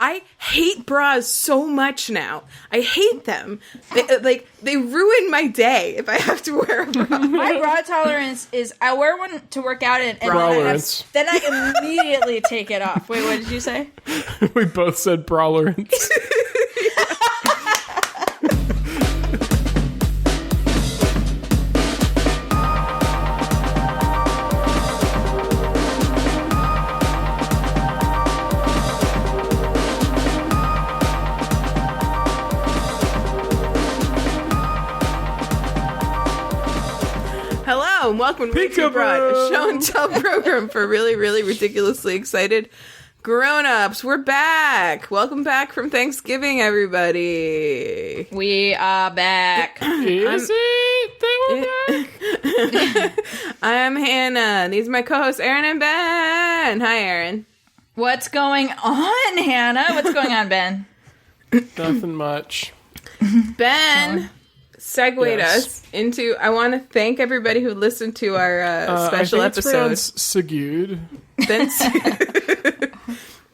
I hate bras so much now. I hate them. They ruin my day if I have to wear a bra. My bra tolerance is I wear one to work out in, and then I immediately take it off. Wait, what did you say? We both said brawlerance. Hello and welcome to WayTooBroad, a show and tell program for really, really ridiculously excited grown-ups. We're back. Welcome back from Thanksgiving, everybody. We are back. Is it? They were back? I'm Hannah. These are my co-hosts, Erin and Ben. Hi, Erin. What's going on, Hannah? What's going on, Ben? Nothing much. Ben segued us into, I want to thank everybody who listened to our special episode. Segued.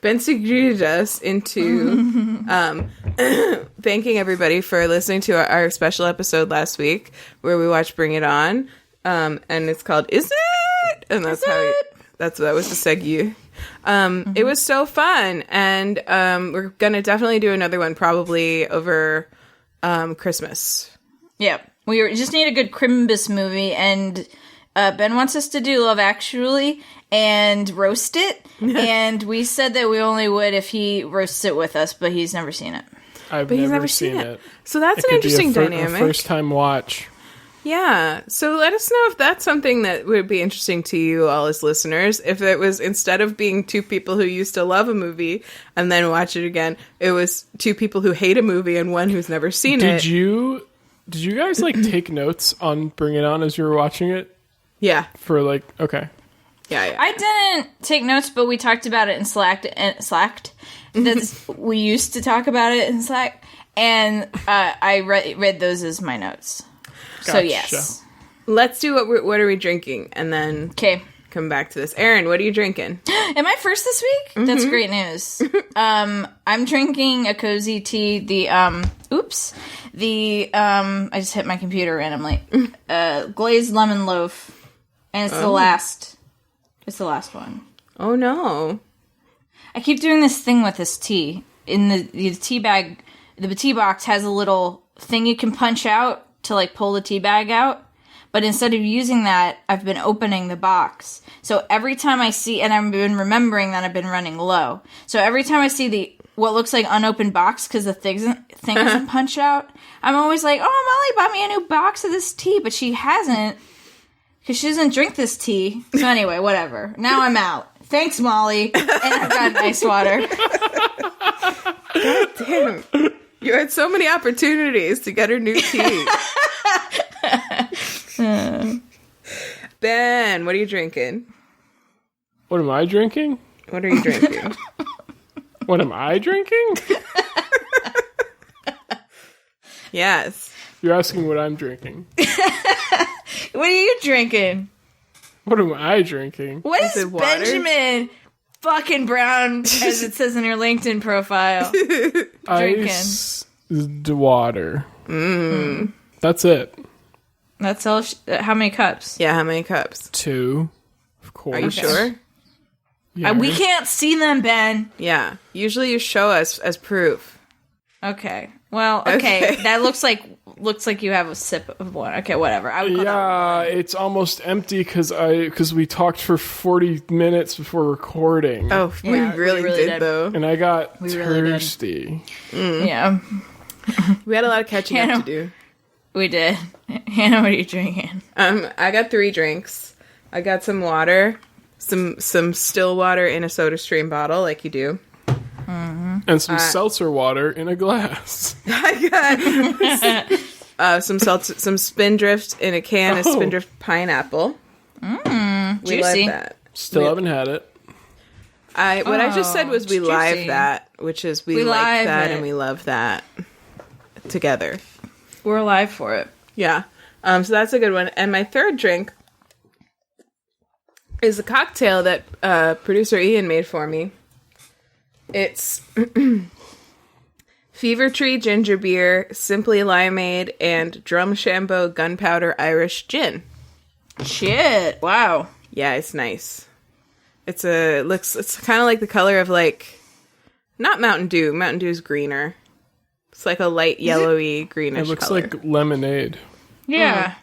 Ben segued us into thanking everybody for listening to our special episode last week where we watched Bring It On. And it's called Is It? And that was the segue. It was so fun. And we're going to definitely do another one probably over Christmas. Yeah, we just need a good Christmas movie, and Ben wants us to do Love Actually and roast it, and we said that we only would if he roasts it with us, but he's never seen it. But he's never seen it. So that's an interesting dynamic. A first-time watch. Yeah, so let us know if that's something that would be interesting to you all as listeners. If it was, instead of being two people who used to love a movie and then watch it again, it was two people who hate a movie and one who's never seen it. Did you guys take notes on Bring It On as you were watching it? Yeah. Okay. Yeah. I didn't take notes, but we talked about it in Slack. We used to talk about it in Slack, and I read those as my notes. Gotcha. So yes. Let's do what are we drinking, and then come back to this. Erin, what are you drinking? Am I first this week? Mm-hmm. That's great news. I'm drinking a cozy tea. I just hit my computer randomly. Glazed lemon loaf, and it's the last. It's the last one. Oh no! I keep doing this thing with this tea. In the tea bag, the tea box has a little thing you can punch out to pull the tea bag out. But instead of using that, I've been opening the box. So every time I see, and I've been remembering that I've been running low. So every time I see what looks like unopened box because the thing isn't punched out, I'm always like, oh, Molly bought me a new box of this tea, but she hasn't because she doesn't drink this tea. So anyway, whatever. Now I'm out. Thanks, Molly. And I've got ice water. God damn. You had so many opportunities to get her new tea. Ben, what are you drinking? What am I drinking? What are you drinking? What am I drinking? Yes. You're asking what I'm drinking. What are you drinking? What am I drinking? What is Benjamin fucking Brown, as it says in your LinkedIn profile, drinking? Ice water. That's it. That's all. How many cups? Yeah, how many cups? 2, of course. Are you sure? Yeah. We can't see them, Ben. Yeah. Usually you show us as proof. Okay. Well, okay. That looks like you have a sip of one. Okay, whatever. I would call that it's almost empty because we talked for 40 minutes before recording. Oh, we really did though. And I got thirsty. Really yeah. We had a lot of catching up to do. We did. Hannah, what are you drinking? I got 3 drinks. I got some water, some still water in a SodaStream bottle, like you do. Mm-hmm. And some seltzer water in a glass. I got some Spindrift in a can of Spindrift pineapple. We juicy. love that. Still haven't had it. What I just said was we live that, which is we like that and we love that together. We're alive for it. Yeah. So that's a good one. And my third drink is a cocktail that producer Ian made for me. It's Fever Tree ginger beer, Simply Limeade, and Drumshambo gunpowder Irish gin. Shit! Wow. Yeah, it's nice. It's kind of like the color of like, not Mountain Dew. Mountain Dew's greener. It's like a light yellowy greenish. It looks color. like lemonade. Yeah.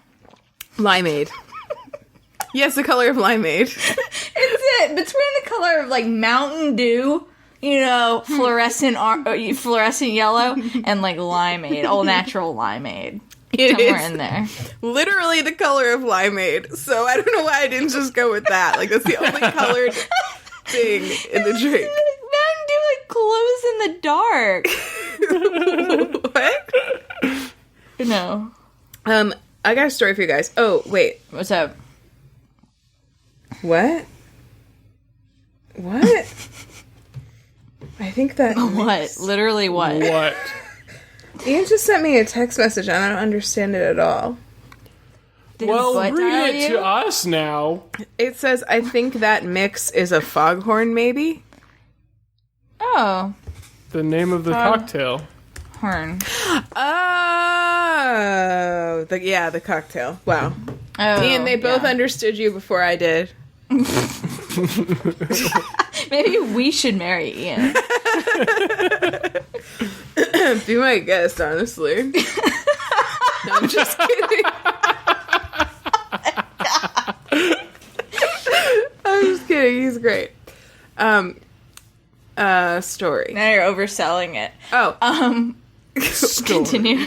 Limeade. Yes, the color of limeade. It's it between the color of like Mountain Dew, you know, fluorescent yellow, and like limeade, all natural limeade. Somewhere in there. Literally the color of limeade. So I don't know why I didn't just go with that. Like, that's the only colored thing in the drink. Mountain Dew, like, glows in the dark. What? No. I got a story for you guys. Oh, wait. What's up? What? I think that... What? Literally what? What? Ian just sent me a text message and I don't understand it at all. Well, butt read dial it to us now. It says, I think that mix is a foghorn, maybe? Oh. The name of the cocktail. Horn. Oh. The cocktail. Wow. Oh, Ian, they both understood you before I did. Maybe we should marry Ian. Be my guest, honestly. No, I'm just kidding. I'm just kidding. He's great. Story. Now you're overselling it. Oh. Continue.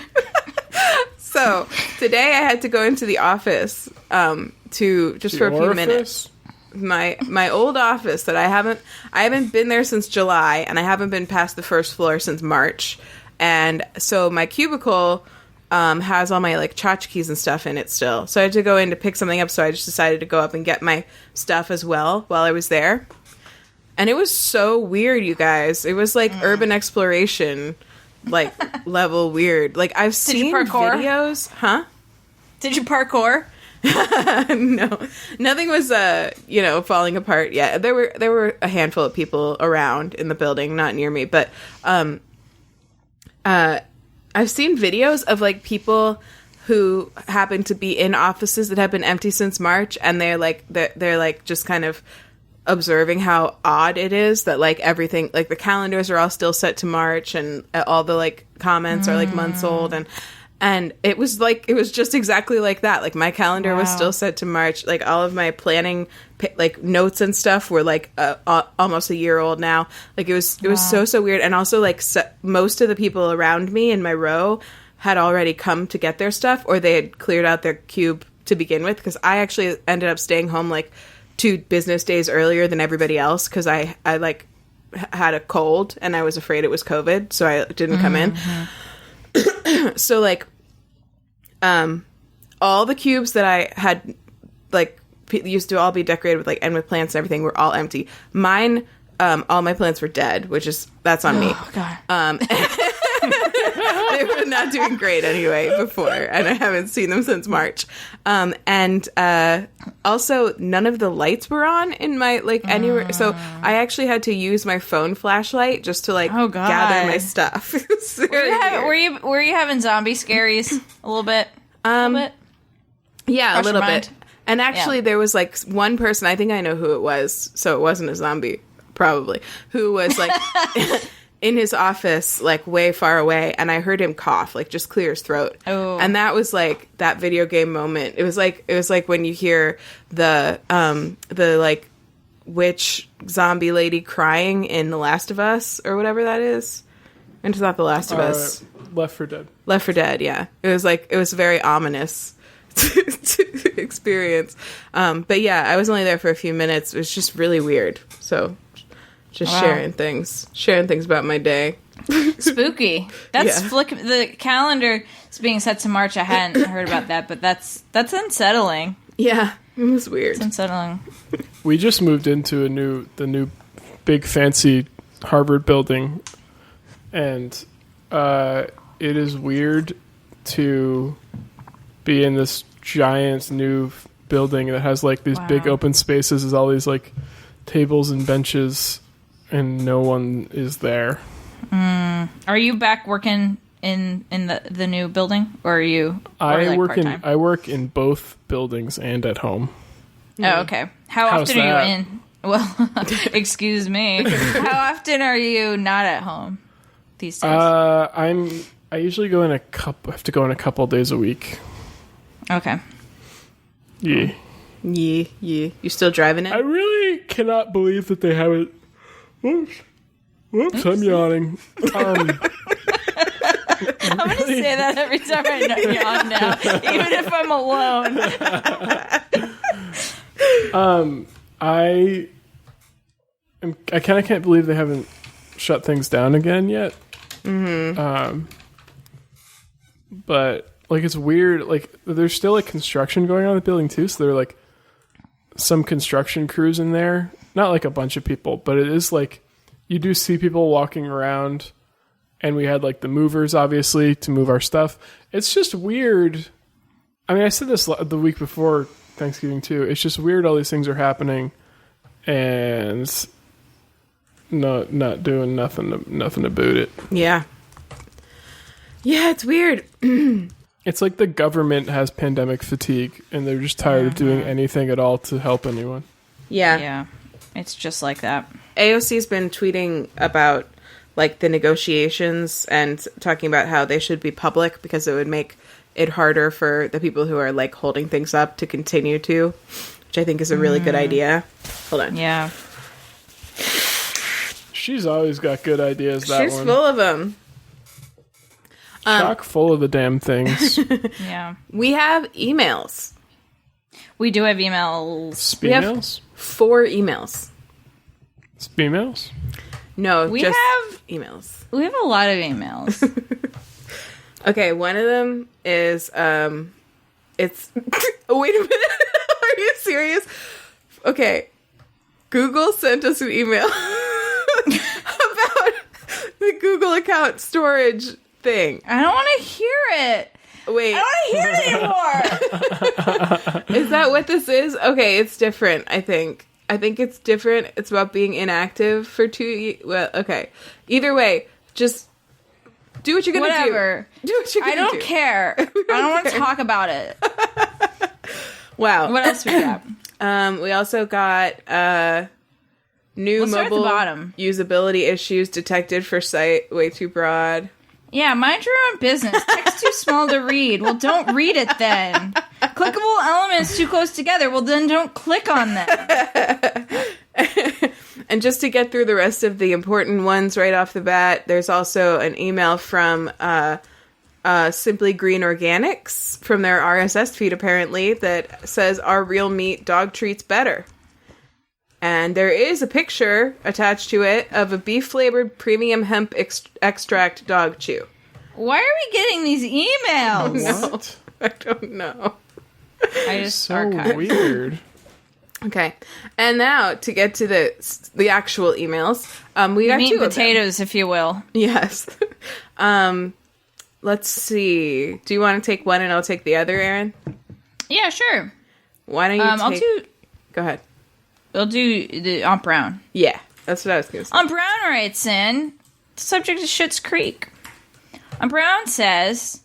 So, today I had to go into the office for a few minutes. My old office that I haven't been there since July, and I haven't been past the first floor since March. And so my cubicle has all my like tchotchkes and stuff in it still. So I had to go in to pick something up, so I just decided to go up and get my stuff as well while I was there. And it was so weird, you guys. It was like urban exploration like level weird. Like I've seen videos. Huh? Did you parkour? No, nothing was falling apart yet. There were a handful of people around in the building, not near me, but I've seen videos of like people who happen to be in offices that have been empty since March, and they're like just kind of observing how odd it is that like everything, like the calendars are all still set to March, and all the like comments are like months old, and it was just exactly like that. Like my calendar was still set to March. Like all of my planning, like notes and stuff were like almost a year old now. Like it was so weird. And also like most of the people around me in my row had already come to get their stuff, or they had cleared out their cube to begin with. Because I actually ended up staying home like 2 business days earlier than everybody else because I like had a cold and I was afraid it was COVID, so I didn't come in. So like all the cubes that I had like used to all be decorated with like and with plants and everything were all empty. Mine, all my plants were dead, that's on me. Oh God. They were not doing great anyway before, and I haven't seen them since March. And also none of the lights were on in my like anywhere, so I actually had to use my phone flashlight just to like gather my stuff. Were you having zombie scaries a little bit? Yeah, a little bit. And actually, Yeah. there was like one person, I think I know who it was, so it wasn't a zombie, probably, who was like in his office, like way far away, and I heard him cough, like just clear his throat. Oh. And that was like that video game moment. It was like when you hear the like witch zombie lady crying in The Last of Us or whatever that is. And it's not The Last of Us. Left 4 Dead. Left 4 Dead, yeah. It was very ominous to experience. But yeah, I was only there for a few minutes. It was just really weird. So just sharing things about my day. Spooky. That's Yeah. the calendar is being set to March. I hadn't heard about that, but that's unsettling. Yeah, it was weird. It's unsettling. We just moved into the new big fancy Harvard building, and it is weird to be in this giant new building that has like these big open spaces with all these like tables and benches and no one is there. Are you back working in the new building, or are you? I work part-time? I work in both buildings and at home. Oh, okay. How How's often are that? you in? Well, excuse me. How often are you not at home these days? I usually go in have to go in a couple days a week. Okay. Yeah. Yeah. You still driving it? I really cannot believe that they haven't. Whoops, I'm yawning. I'm going to say that every time I yawn now, even if I'm alone. I kind of can't believe they haven't shut things down again yet. But like it's weird. Like there's still like construction going on in the building too. So there are like some construction crews in there. Not like a bunch of people, but it is like you do see people walking around. And we had like the movers, obviously, to move our stuff. It's just weird. I mean, I said this the week before Thanksgiving too. It's just weird. All these things are happening, and not doing nothing about it. Yeah. Yeah, it's weird. It's like the government has pandemic fatigue, and they're just tired of doing anything at all to help anyone. Yeah. Yeah. It's just like that. AOC's been tweeting about like the negotiations and talking about how they should be public because it would make it harder for the people who are like holding things up to continue to, which I think is a really good idea. Hold on. Yeah. She's always got good ideas. She's full of them. Chock full of the damn things. Yeah. We have emails. We do have emails. Females? 4 emails. Females? No, We just have emails. We have a lot of emails. Okay, one of them is it's oh, wait a minute. Are you serious? Okay. Google sent us an email about the Google account storage thing. I don't want to hear it. Wait. I don't want to hear it anymore. Is that what this is? Okay, it's different, I think. I think it's different. It's about being inactive for 2 years. Well, okay. Either way, just do what you're going to do. Whatever. Do what you're going to do. I don't care. I don't want to talk about it. Wow. What else we got? We also got new Let's start at the mobile bottom. usability issues detected for site WayTooBroad. Yeah, mind your own business. Text too small to read. Well, don't read it then. Clickable elements too close together. Well, then don't click on them. And just to get through the rest of the important ones right off the bat, there's also an email from Simply Green Organics from their RSS feed, apparently, that says, "Our real meat dog treats better." And there is a picture attached to it of a beef-flavored premium hemp extract dog chew. Why are we getting these emails? What? I don't know. I just So archived. weird. Okay, and now to get to the actual emails, we got Meat 2 and of them. potatoes, if you will. Yes. Let's see. Do you want to take one and I'll take the other, Erin? Yeah, sure. Why don't you Go ahead. I'll do the Aunt Brown. Yeah, that's what I was going to say. Aunt Brown writes in, the subject is Schitt's Creek. Aunt Brown says,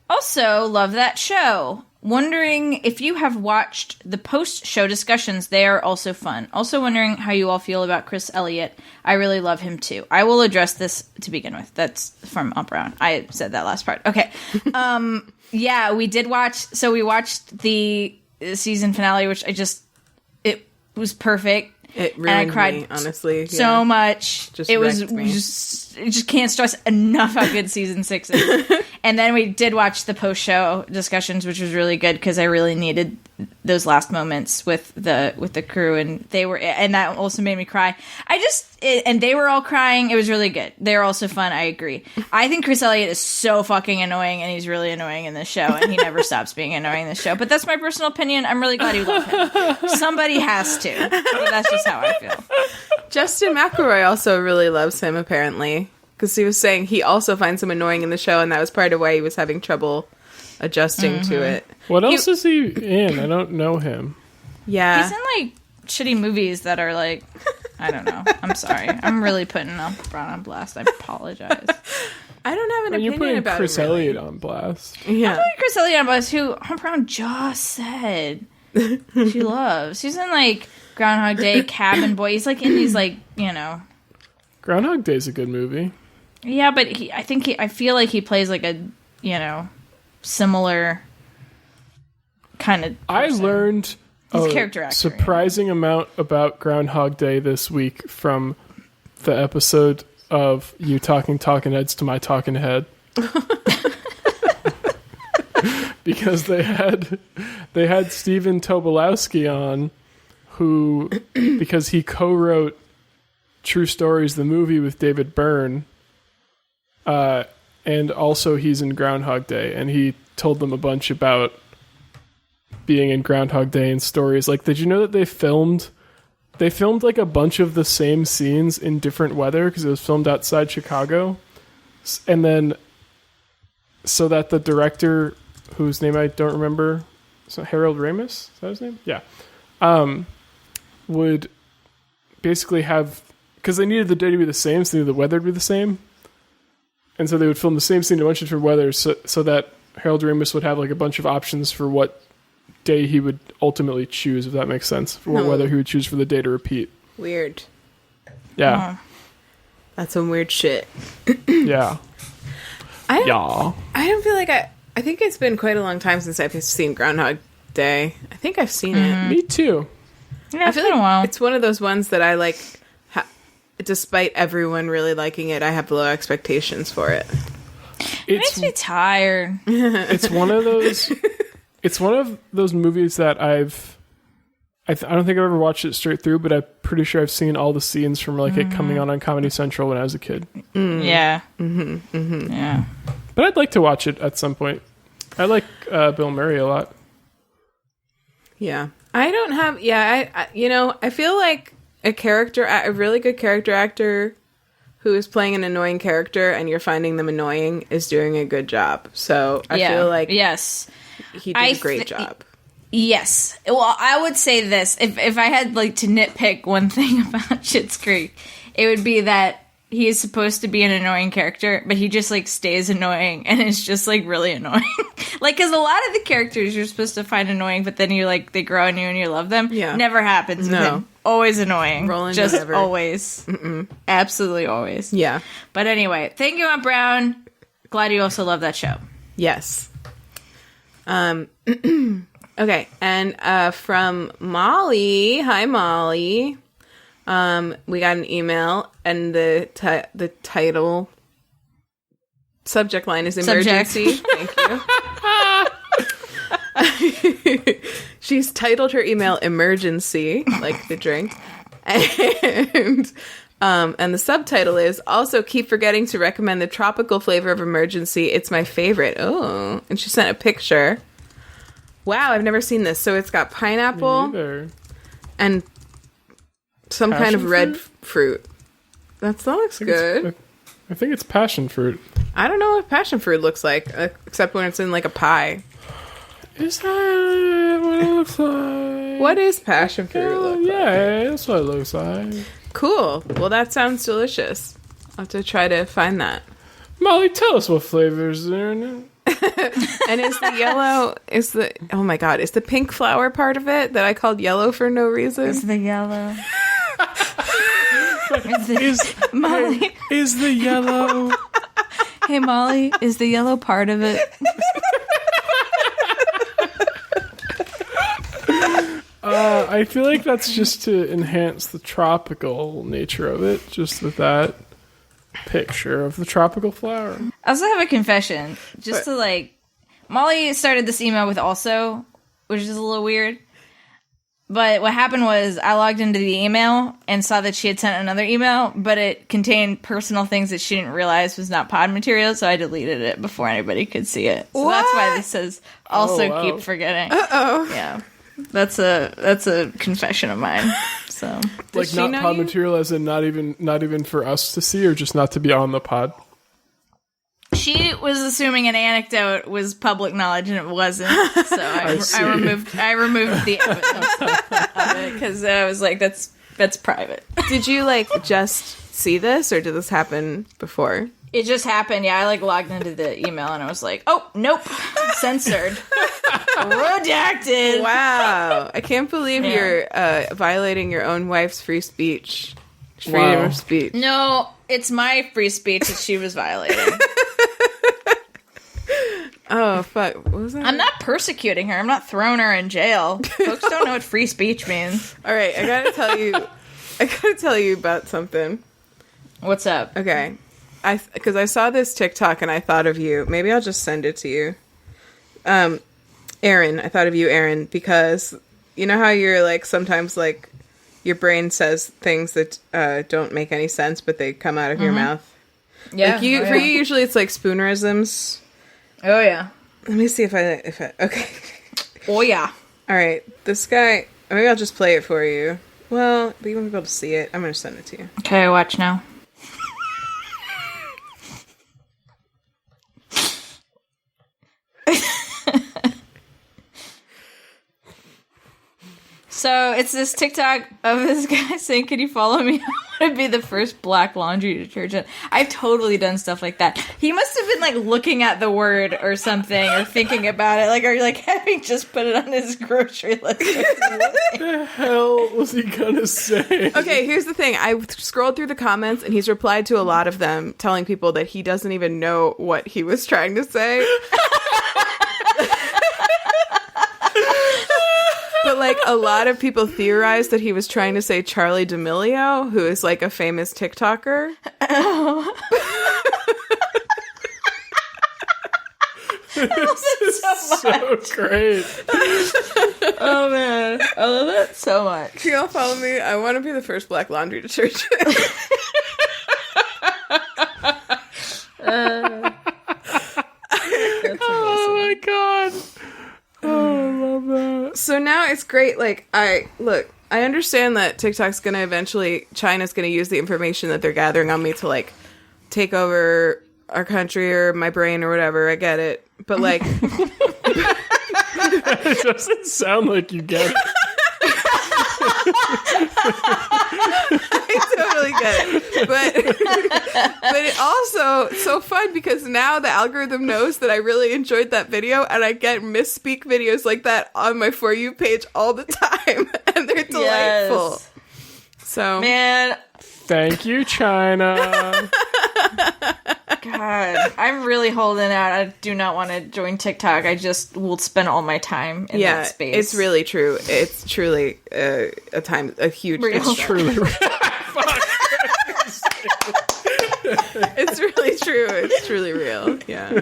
also love that show. Wondering if you have watched the post-show discussions. They are also fun. Also wondering how you all feel about Chris Elliott. I really love him too. I will address this to begin with. That's from Aunt Brown. I said that last part. Okay. Yeah, we did watch. So we watched the season finale, which it was perfect. It ruined and I cried me, honestly. so much. Just It was wrecked me. just can't stress enough how good season 6 is. And then we did watch the post-show discussions, which was really good because I really needed those last moments with the crew, and that also made me cry. And they were all crying. It was really good. They were also fun. I agree. I think Chris Elliott is so fucking annoying, and he's really annoying in this show, and he never stops being annoying in this show. But that's my personal opinion. I'm really glad you love him. Somebody has to. But that's just how I feel. Justin McElroy also really loves him, apparently. Because he was saying he also finds him annoying in the show, and that was part of why he was having trouble adjusting to it. What else is he in? I don't know him. Yeah. He's in, like, shitty movies that are, like, I don't know. I'm sorry. I'm really putting Brown on blast. I apologize. I don't have an You're opinion putting about Chris it. Really. Elliott on blast. Yeah. I'm putting Chris Elliott on blast, who Brown just said she loves. She's in like Groundhog Day, Cabin Boy. He's like in these like, you know. Groundhog Day's a good movie. Yeah, but I feel like he plays like a, you know, similar kind of person. I learned He's a character actor. surprising amount about Groundhog Day this week from the episode of you talking heads to my talking head. Because they had Stephen Tobolowsky on, who, because he co-wrote True Stories, the movie with David Byrne, and also he's in Groundhog Day, and he told them a bunch about being in Groundhog Day and stories. Like, did you know that they filmed like a bunch of the same scenes in different weather because it was filmed outside Chicago, and then so that the director, whose name I don't remember, so Harold Ramis, is that his name? Yeah, would basically have, because they needed the day to be the same, so they needed the weather to be the same, and so they would film the same scene in a bunch of different weather, so that Harold Ramis would have like a bunch of options for what day he would ultimately choose, if that makes sense, for what weather he would choose for the day to repeat. Weird. Yeah. That's some weird shit. Yeah. I don't feel like I think it's been quite a long time since I've seen Groundhog Day. I think I've seen it. Me too. Yeah, it's been a while. It's one of those ones that I like, despite everyone really liking it, I have low expectations for it. It makes me tired. It's one of those. It's one of those movies that I don't think I've ever watched it straight through, but I'm pretty sure I've seen all the scenes from like it coming on Comedy Central when I was a kid. Yeah. Yeah. But I'd like to watch it at some point. I like Bill Murray a lot. Yeah. I don't have, I feel like a really good character actor who is playing an annoying character and you're finding them annoying is doing a good job. So I feel like yes, he did a great job. Yes. Well, I would say this. If I had like to nitpick one thing about Schitt's Creek, it would be that he is supposed to be an annoying character, but he just like stays annoying and is just like really annoying. Like, because a lot of the characters you're supposed to find annoying, but then you're like, they grow on you and you love them. Yeah. Never happens with him. Always annoying. Just whatever. always. Absolutely always. Yeah. But anyway, thank you, Aunt Brown. Glad you also love that show. Yes. Okay, and from Molly, hi Molly. We got an email, and the title subject line is emergency. Thank you. She's titled her email "Emergency," like the drink, and the subtitle is also keep forgetting to recommend the tropical flavor of emergency. It's my favorite. Oh, and she sent a picture. Wow, I've never seen this. So it's got pineapple and some kind of red fruit. That looks good. I think it's passion fruit. I don't know what passion fruit looks like, except when it's in like a pie. Is that what it looks like? What is passion fruit look like? Yeah, that's what it looks like. Cool. Well, that sounds delicious. I'll have to try to find that. Molly, tell us what flavors are in it. And is the yellow, is the pink flower part of it that I called yellow for no reason? It's the yellow. Molly. Is the yellow... Hey, Molly, is the yellow part of it? I feel like that's just to enhance the tropical nature of it, just with that picture of the tropical flower. I also have a confession. Just to like, Molly started this email with also, which is a little weird. But what happened was I logged into the email and saw that she had sent another email, but it contained personal things that she didn't realize was not pod material, so I deleted it before anybody could see it. So that's why this says also keep forgetting. Uh-oh. Yeah. That's a confession of mine. So like not pod material as in not even for us to see, or just not to be on the pod? She was assuming an anecdote was public knowledge and it wasn't, so I removed the evidence of it because I was like, that's That's private. Did you like just see this, or did this happen before? It just happened. Yeah, I like logged into the email and I was like, oh, nope, censored, redacted. Wow, I can't believe you're violating your own wife's free speech, freedom of speech. No, it's my free speech that she was violating. Oh fuck! What was that? I'm not persecuting her. I'm not throwing her in jail. Folks don't know what free speech means. All right, I gotta tell you about something. What's up? Okay, because I saw this TikTok and I thought of you. Maybe I'll just send it to you. Erin, I thought of you, Erin, because you know how you're like sometimes like your brain says things that don't make any sense, but they come out of your mouth. Yeah, like you, for you, usually it's like spoonerisms. Oh yeah. Let me see if I okay. Oh yeah. All right, this guy. Maybe I'll just play it for you. Well, but you won't be able to see it. I'm gonna send it to you. Okay, watch now. So it's this TikTok of this guy saying, "Can you follow me? I want to be the first black laundry detergent." I've totally done stuff like that. He must have been like looking at the word or something, or thinking about it, like, or like having just put it on his grocery list. What the hell was he gonna say? Okay, here's the thing. I scrolled through the comments, and he's replied to a lot of them, telling people that he doesn't even know what he was trying to say. But, like, a lot of people theorized that he was trying to say Charlie D'Amelio, who is, like, a famous TikToker. Oh. I love that so much. So great. Oh, man. I love that so much. Can y'all follow me? I want to be the first black laundry detergent. Oh, my God. Oh, I love that. So now it's great. Like, I understand that TikTok's going to eventually, China's going to use the information that they're gathering on me to, like, take over our country or my brain or whatever. I get it. But, like... It doesn't sound like you get it. I totally get it. But it also so fun because now the algorithm knows that I really enjoyed that video, and I get misspeak videos like that on my For You page all the time, and they're delightful. Yes. So, man, thank you, China. God, I'm really holding out. I do not want to join TikTok. I just will spend all my time in that space. It's really true. It's truly a huge. It's truly. It's really true. It's truly real. Yeah.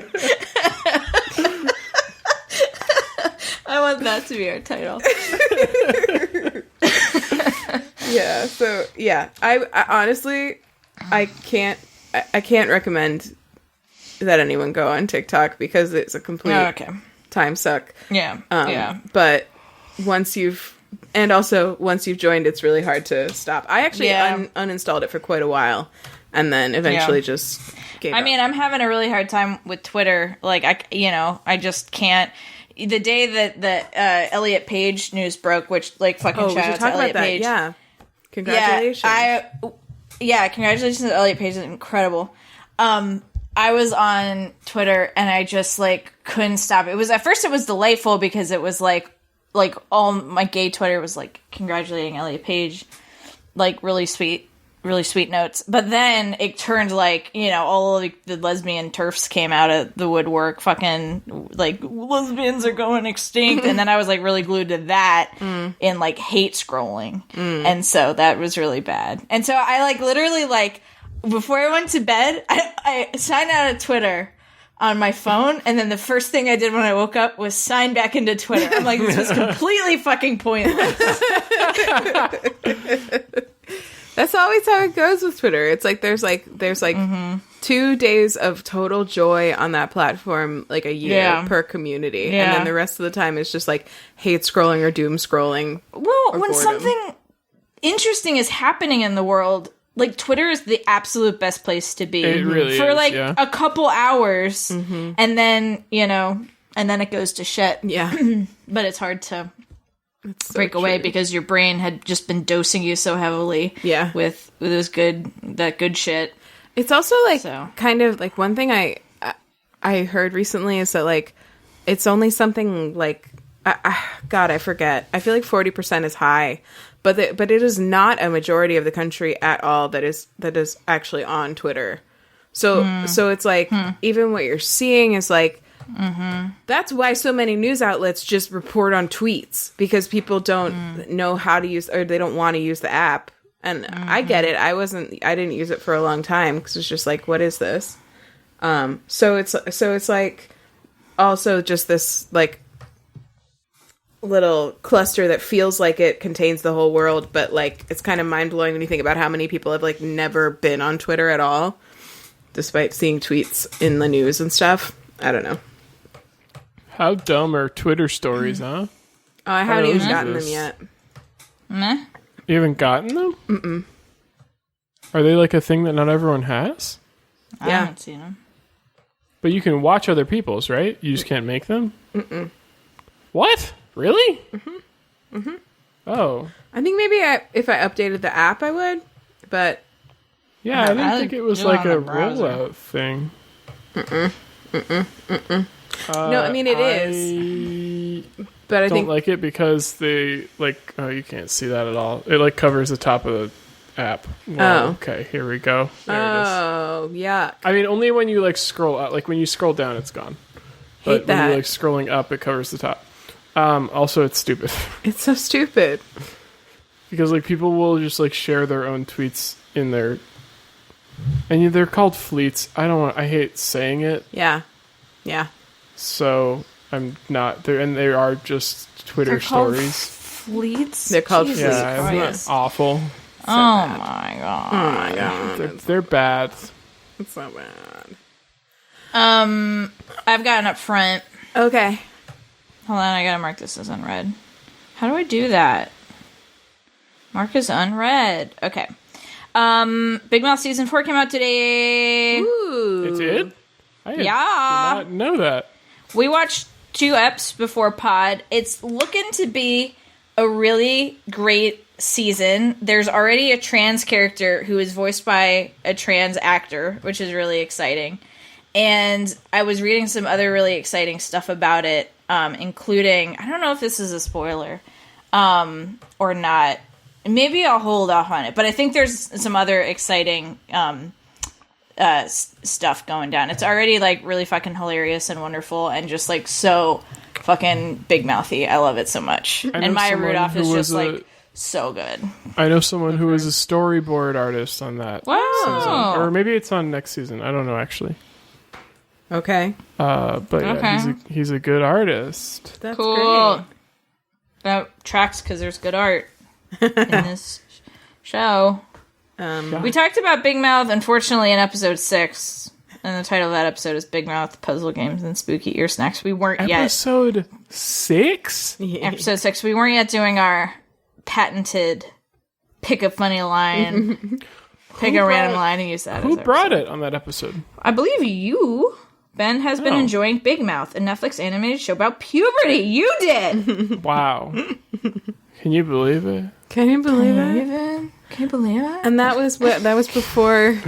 I want that to be our title. Yeah. So yeah, I honestly, I can't recommend that anyone go on TikTok because it's a complete time suck. Yeah. Yeah. But once you've joined, it's really hard to stop. I actually uninstalled it for quite a while, and then eventually just gave up. I mean, I'm having a really hard time with Twitter. Like, I just can't. The day that the Elliot Page news broke, which, like, fucking shout out to Elliot Page. Yeah. Congratulations. Congratulations to Elliot Page. Is incredible. I was on Twitter and I just, like, couldn't stop. At first it was delightful because it was like all my gay Twitter was like congratulating Elliot Page, like really sweet notes. But then it turned like, all of the lesbian TERFs came out of the woodwork, fucking like lesbians are going extinct. And then I was like really glued to that in like hate scrolling. And so that was really bad. And so I like literally like before I went to bed, I signed out of Twitter on my phone, and then the first thing I did when I woke up was sign back into Twitter. I'm like, this was completely fucking pointless. That's always how it goes with Twitter. It's like there's 2 days of total joy on that platform, like a year per community, and then the rest of the time is just like hate scrolling or doom scrolling. Well, when something interesting is happening in the world, like, Twitter is the absolute best place to be. It really for, is, like, a couple hours, and then, and then it goes to shit. Yeah. But it's hard to break away because your brain had just been dosing you so heavily. Yeah. With those that good shit. It's also like kind of like one thing I heard recently is that like it's only something like God, I forget. I feel like 40% is high, but it is not a majority of the country at all that is actually on Twitter. So it's like even what you're seeing is like that's why so many news outlets just report on tweets because people don't know how to use or they don't want to use the app. And I get it. I didn't use it for a long time because it's just like, what is this? So it's like also just this like little cluster that feels like it contains the whole world, but like it's kind of mind blowing when you think about how many people have like never been on Twitter at all, despite seeing tweets in the news and stuff. I don't know. How dumb are Twitter stories, huh? Oh, I haven't even gotten them yet. Meh. You haven't gotten them? Mm-mm. Are they like a thing that not everyone has? I haven't seen them. But you can watch other people's, right? You just can't make them? Mm-mm. What? Really? Mm-hmm. Mm-hmm. Oh. I think maybe if I updated the app, I would. But yeah, I didn't think it was like a rollout thing. Mm-mm. Mm-mm. Mm-mm. No, I mean it is. But I don't like it because they like. Oh, you can't see that at all. It like covers the top of the app. Whoa, okay, here we go. There it is. Oh, yeah. I mean, only when you like scroll up. Like when you scroll down, it's gone. But when you're like scrolling up, it covers the top. Also, it's stupid. It's so stupid because like people will just like share their own tweets in their, and they're called fleets. I hate saying it. Yeah. Yeah. So I'm not there, and they are just Twitter stories. Fleets. They're called fleets. Yeah, Yes. Awful. So my god. Oh my god. They're bad. It's so bad. I've gotten up front. Okay. Hold on, I gotta mark this as unread. How do I do that? Mark as unread. Okay. Big Mouth season 4 came out today. Ooh. It did? I did not know that. We watched 2 eps before pod. It's looking to be a really great season. There's already a trans character who is voiced by a trans actor, which is really exciting. And I was reading some other really exciting stuff about it, including, I don't know if this is a spoiler or not. Maybe I'll hold off on it. But I think there's some other exciting stuff going down. It's already like really fucking hilarious and wonderful and just like so fucking big mouthy. I love it so much. And Maya Rudolph is just like so good. I know someone who is a storyboard artist on that season. Or maybe it's on next season. I don't know actually. Okay. But yeah, he's a good artist. That's cool. Great. That tracks because there's good art in this show. We talked about Big Mouth, unfortunately, in episode 6. And the title of that episode is Big Mouth, Puzzle Games, and Spooky Ear Snacks. We weren't Episode 6? Episode 6. We weren't yet doing our patented pick a funny line, pick a random line, and use that. Who brought it on that episode? I believe you. Ben has been enjoying Big Mouth, a Netflix animated show about puberty. You did! Wow. Can you believe it? Can you believe it? Can you believe it? And that was before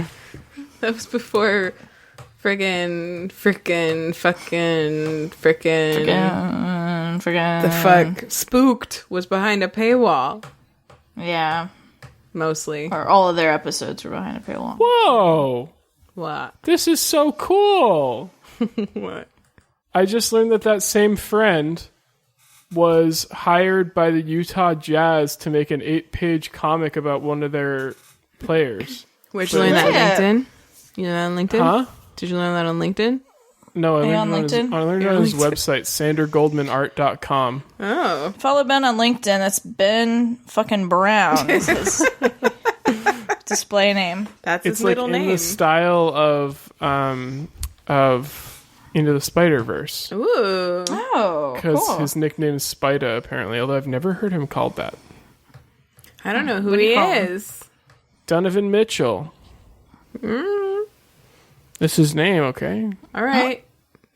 friggin' the fuck Spooked was behind a paywall. Yeah. Mostly. Or all of their episodes were behind a paywall. Whoa! What? This is so cool! What? I just learned that same friend was hired by the Utah Jazz to make an 8-page comic about one of their players. Where'd you learn that on LinkedIn? You learn that on LinkedIn? Huh? Did you learn that on LinkedIn? No, I learned it on his LinkedIn? website, sandergoldmanart.com. Oh. Follow Ben on LinkedIn. That's Ben fucking Brown. Is his display name. That's his it's like middle name. in the style of Into the Spider-Verse. Ooh. Oh, Because cool. his nickname is Spida, apparently, although I've never heard him called that. I don't know who What do he you call him? is. Donovan Mitchell. That's his name, okay? All right.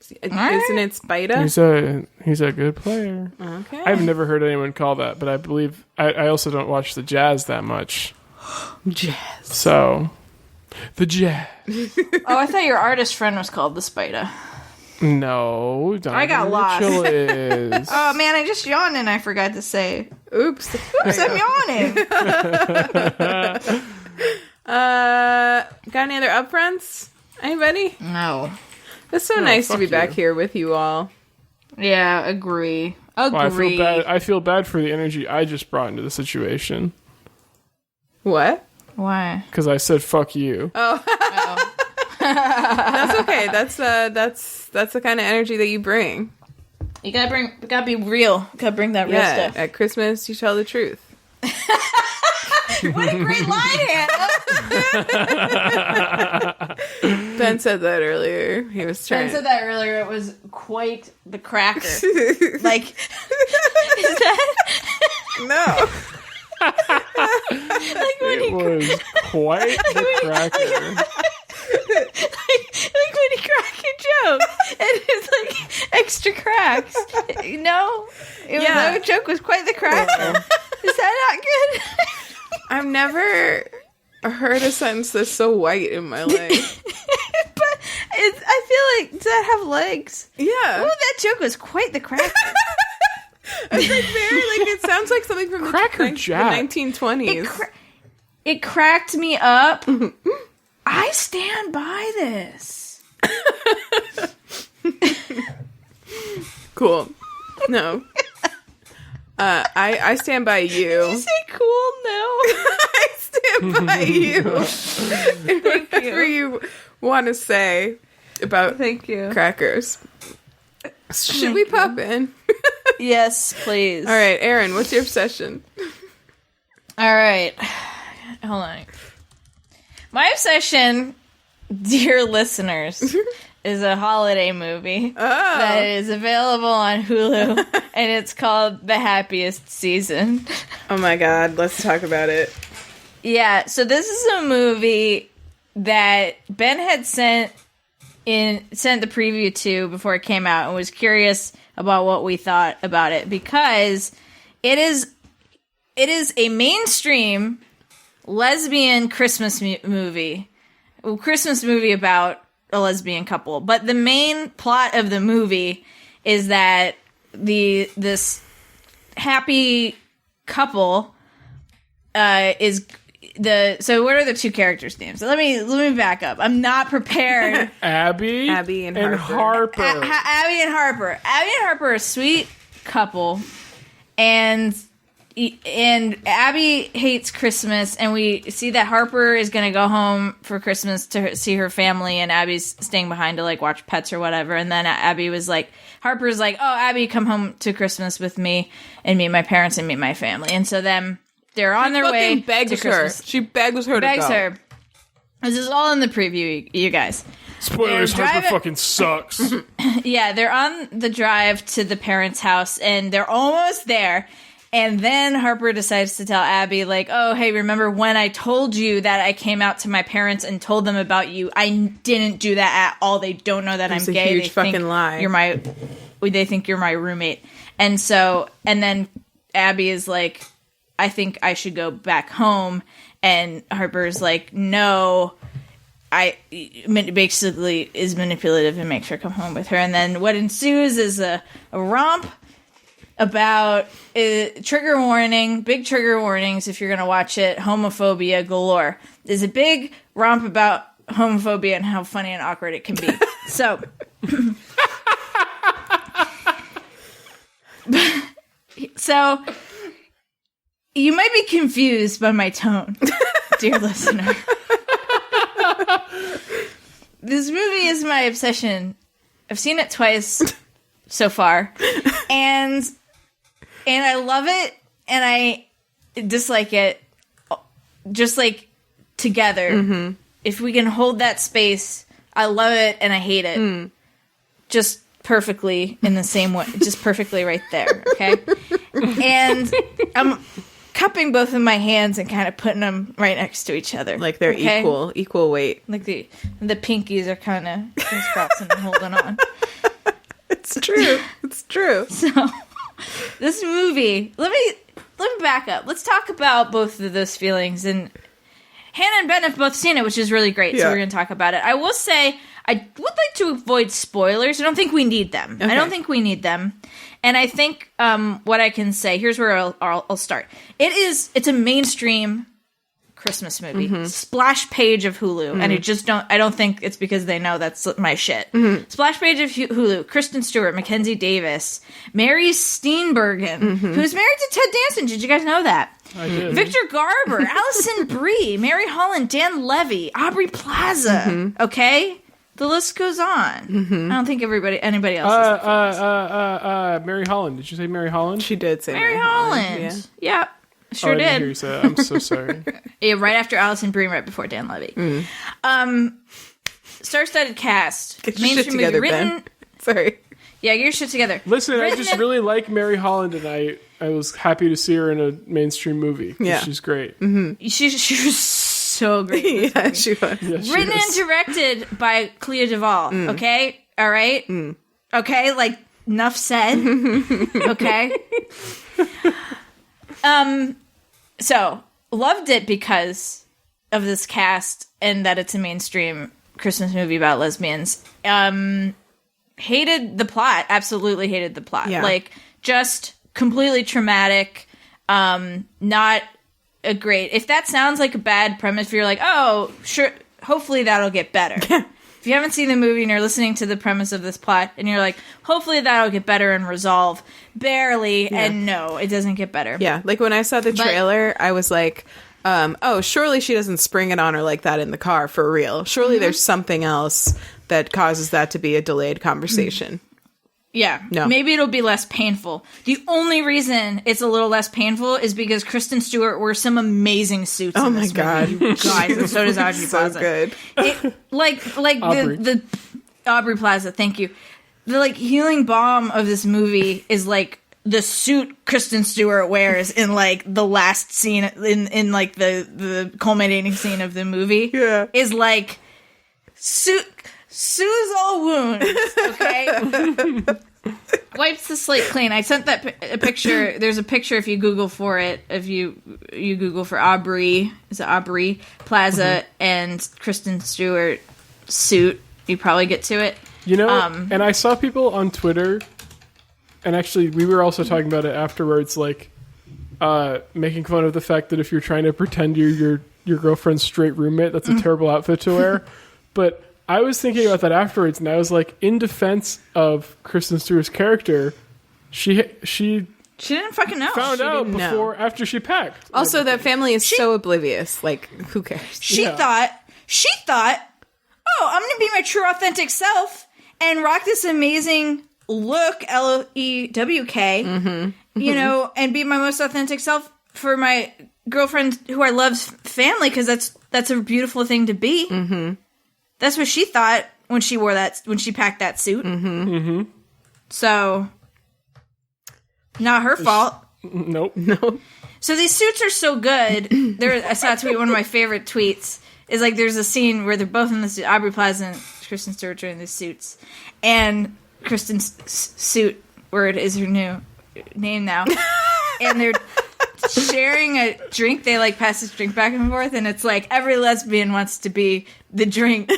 Isn't it Spida? He's a good player. Okay. I've never heard anyone call that, but I believe I also don't watch the Jazz that much. Jazz. So, the Jazz. Oh, I thought your artist friend was called the Spida. No, I got lost. Is. Oh man, I just yawned and I forgot to say. Oops. I'm yawning. Got any other upfronts? Anybody? No. It's so nice to be you. back here with you all. Yeah, agree. Well, I feel bad for the energy I just brought into the situation. What? Why? Because I said "fuck you." That's okay. That's the kind of energy that you bring. You gotta be real. Gotta bring that real stuff. At Christmas, you tell the truth. What a great line, Hannah! Ben said that earlier. He was trying. Ben said that earlier. It was quite the cracker. Like, is that? No. Like when It was quite the cracker. like when you crack a joke and it's like extra cracks. No, that joke was quite the cracker. Is that not good? I've never heard a sentence that's so white in my life. But I feel like, does that have legs? Yeah. Oh, that joke was quite the cracker. It's like very it sounds like something from Cracker the Jack. 1920s. It cracked me up. I stand by this. Cool. No. I stand by you. Did you say cool? No. I stand by you. Whatever you want to say about Thank you. crackers. Should we pop in? Yes, please. All right, Erin, what's your obsession? All right. Hold on. My obsession, dear listeners, is a holiday movie that is available on Hulu, and it's called The Happiest Season. Oh my god, let's talk about it. Yeah, so this is a movie that Ben had sent the preview to before it came out and was curious about what we thought about it, because it is a mainstream lesbian Christmas movie. Well, Christmas movie about a lesbian couple, but the main plot of the movie is that this happy couple so what are the two characters' names? Let me back up. I'm not prepared. Abby and Harper. Abby and Harper. Abby and Harper are a sweet couple, and Abby hates Christmas, and we see that Harper is going to go home for Christmas to see her family, and Abby's staying behind to like watch pets or whatever. And then Harper's like, "Oh, Abby, come home to Christmas with me and meet my parents and meet my family." And so then they're on their way to Christmas. She begs her to go. This is all in the preview, you guys. Spoilers, Harper fucking sucks. Yeah, they're on the drive to the parents' house, and they're almost there. And then Harper decides to tell Abby, like, "Oh, hey, remember when I told you that I came out to my parents and told them about you? I didn't do that at all. They don't know that I'm gay. It's a huge fucking think lie. They think you're my roommate." And then Abby is like, "I think I should go back home." And Harper's like, "No." Basically is manipulative and makes her come home with her. And then what ensues is a romp about big trigger warnings if you're going to watch it, homophobia galore. There's a big romp about homophobia and how funny and awkward it can be. So you might be confused by my tone, dear listener. This movie is my obsession. I've seen it twice so far, and I love it, and I dislike it, just like together. Mm-hmm. If we can hold that space, I love it and I hate it, just perfectly in the same way, just perfectly right there. Okay, and I'm cupping both of my hands and kind of putting them right next to each other, like they're equal weight. Like the pinkies are kind of crisscrossing and holding on. It's true. It's true. So, this movie, let me back up. Let's talk about both of those feelings. And Hannah and Ben have both seen it, which is really great. So we're going to talk about it. I will say, I would like to avoid spoilers. I don't think we need them. Okay. I don't think we need them. And I think what I can say, here's where I'll start. It's a mainstream Christmas movie. Splash page of Hulu. And I don't think it's because they know that's my shit. Splash page of Hulu. Kristen Stewart, Mackenzie Davis, Mary Steenburgen, who's married to Ted Danson. Did you guys know that? I did. Victor Garber, Allison Brie, Mary Holland, Dan Levy, Aubrey Plaza. Okay? The list goes on. I don't think anybody else is Mary Holland. Did you say Mary Holland? She did say Mary Holland. Yeah. Sure I didn't did. hear you say that. I'm so sorry. Yeah, right after Allison Brie, right before Dan Levy. Star-studded cast. Get your shit together, Ben. Sorry. Yeah, get your shit together. Listen, I just really like Mary Holland, and I was happy to see her in a mainstream movie. Yeah. She's great. She was so great. Yeah, she was. Yeah, she Written is. and directed by Clea Duvall. Okay? All right? Okay? Like, enough said. Okay? So, loved it because of this cast and that it's a mainstream Christmas movie about lesbians. Hated the plot. Absolutely hated the plot. Yeah. Like, just completely traumatic. Not a great... If that sounds like a bad premise, if you're like, oh, sure, hopefully that'll get better. If you haven't seen the movie and you're listening to the premise of this plot and you're like, hopefully that'll get better and resolve, barely, and no, it doesn't get better. Yeah, like when I saw the trailer, I was like, oh, surely she doesn't spring it on her like that in the car for real. Surely there's something else that causes that to be a delayed conversation. Yeah. No. Maybe it'll be less painful. The only reason it's a little less painful is because Kristen Stewart wears some amazing suits in this movie, you guys, and so does Aubrey Plaza. So good. Like Aubrey. the Aubrey Plaza, thank you. The like healing balm of this movie is like the suit Kristen Stewart wears in like the last scene in like the culminating scene of the movie. Yeah. Is like soothes all wounds, okay? Wipes the slate clean. I sent that a picture. There's a picture if you Google for it. If you Google for Aubrey, is it Aubrey Plaza and Kristen Stewart suit, you probably get to it. You know, and I saw people on Twitter, and actually we were also talking about it afterwards, like making fun of the fact that if you're trying to pretend you're your girlfriend's straight roommate, that's a terrible outfit to wear. But I was thinking about that afterwards, and I was like, in defense of Kristen Stewart's character, she didn't fucking know. Found out before, after she packed. Also, that family is so oblivious. Like, who cares? She thought, oh, I'm going to be my true authentic self and rock this amazing look, LEWK, you know, and be my most authentic self for my girlfriend who I love's family, because that's a beautiful thing to be. Mm-hmm. That's what she thought when she packed that suit. Mm-hmm. So, not her fault. Nope. No. So these suits are so good. I saw a tweet, one of my favorite tweets, is like there's a scene where they're both in the suit. Aubrey Plaza and Kristen Stewart are in these suits. And Kristen's suit, word is her new name now. And they're sharing a drink. They like pass this drink back and forth, and it's like every lesbian wants to be the drink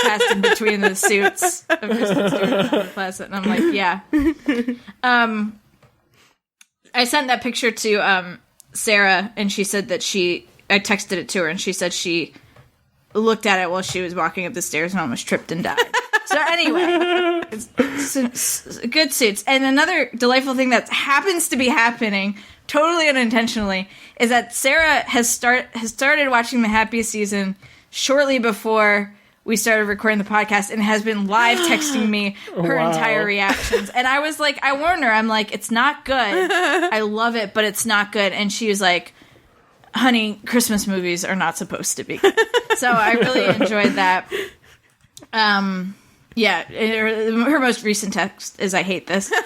passed in between the suits of Kristen Stewart and Aubrey Plaza. And I'm like, yeah. I sent that picture to Sarah, and she said that I texted it to her, and she said she looked at it while she was walking up the stairs and almost tripped and died. So anyway, it's good suits. And another delightful thing that happens to be happening, totally unintentionally, is that Sarah has started watching the Happiest season shortly before we started recording the podcast, and has been live texting me her entire reactions. And I was like, I warned her, I'm like, it's not good. I love it, but it's not good. And she was like, honey, Christmas movies are not supposed to be good. So I really enjoyed that. Yeah, her most recent text is, I hate this. So, like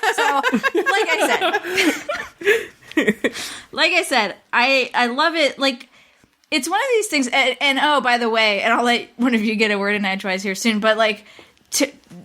I said, I love it. Like, it's one of these things, and oh, by the way, and I'll let one of you get a word in edgewise here soon, but like,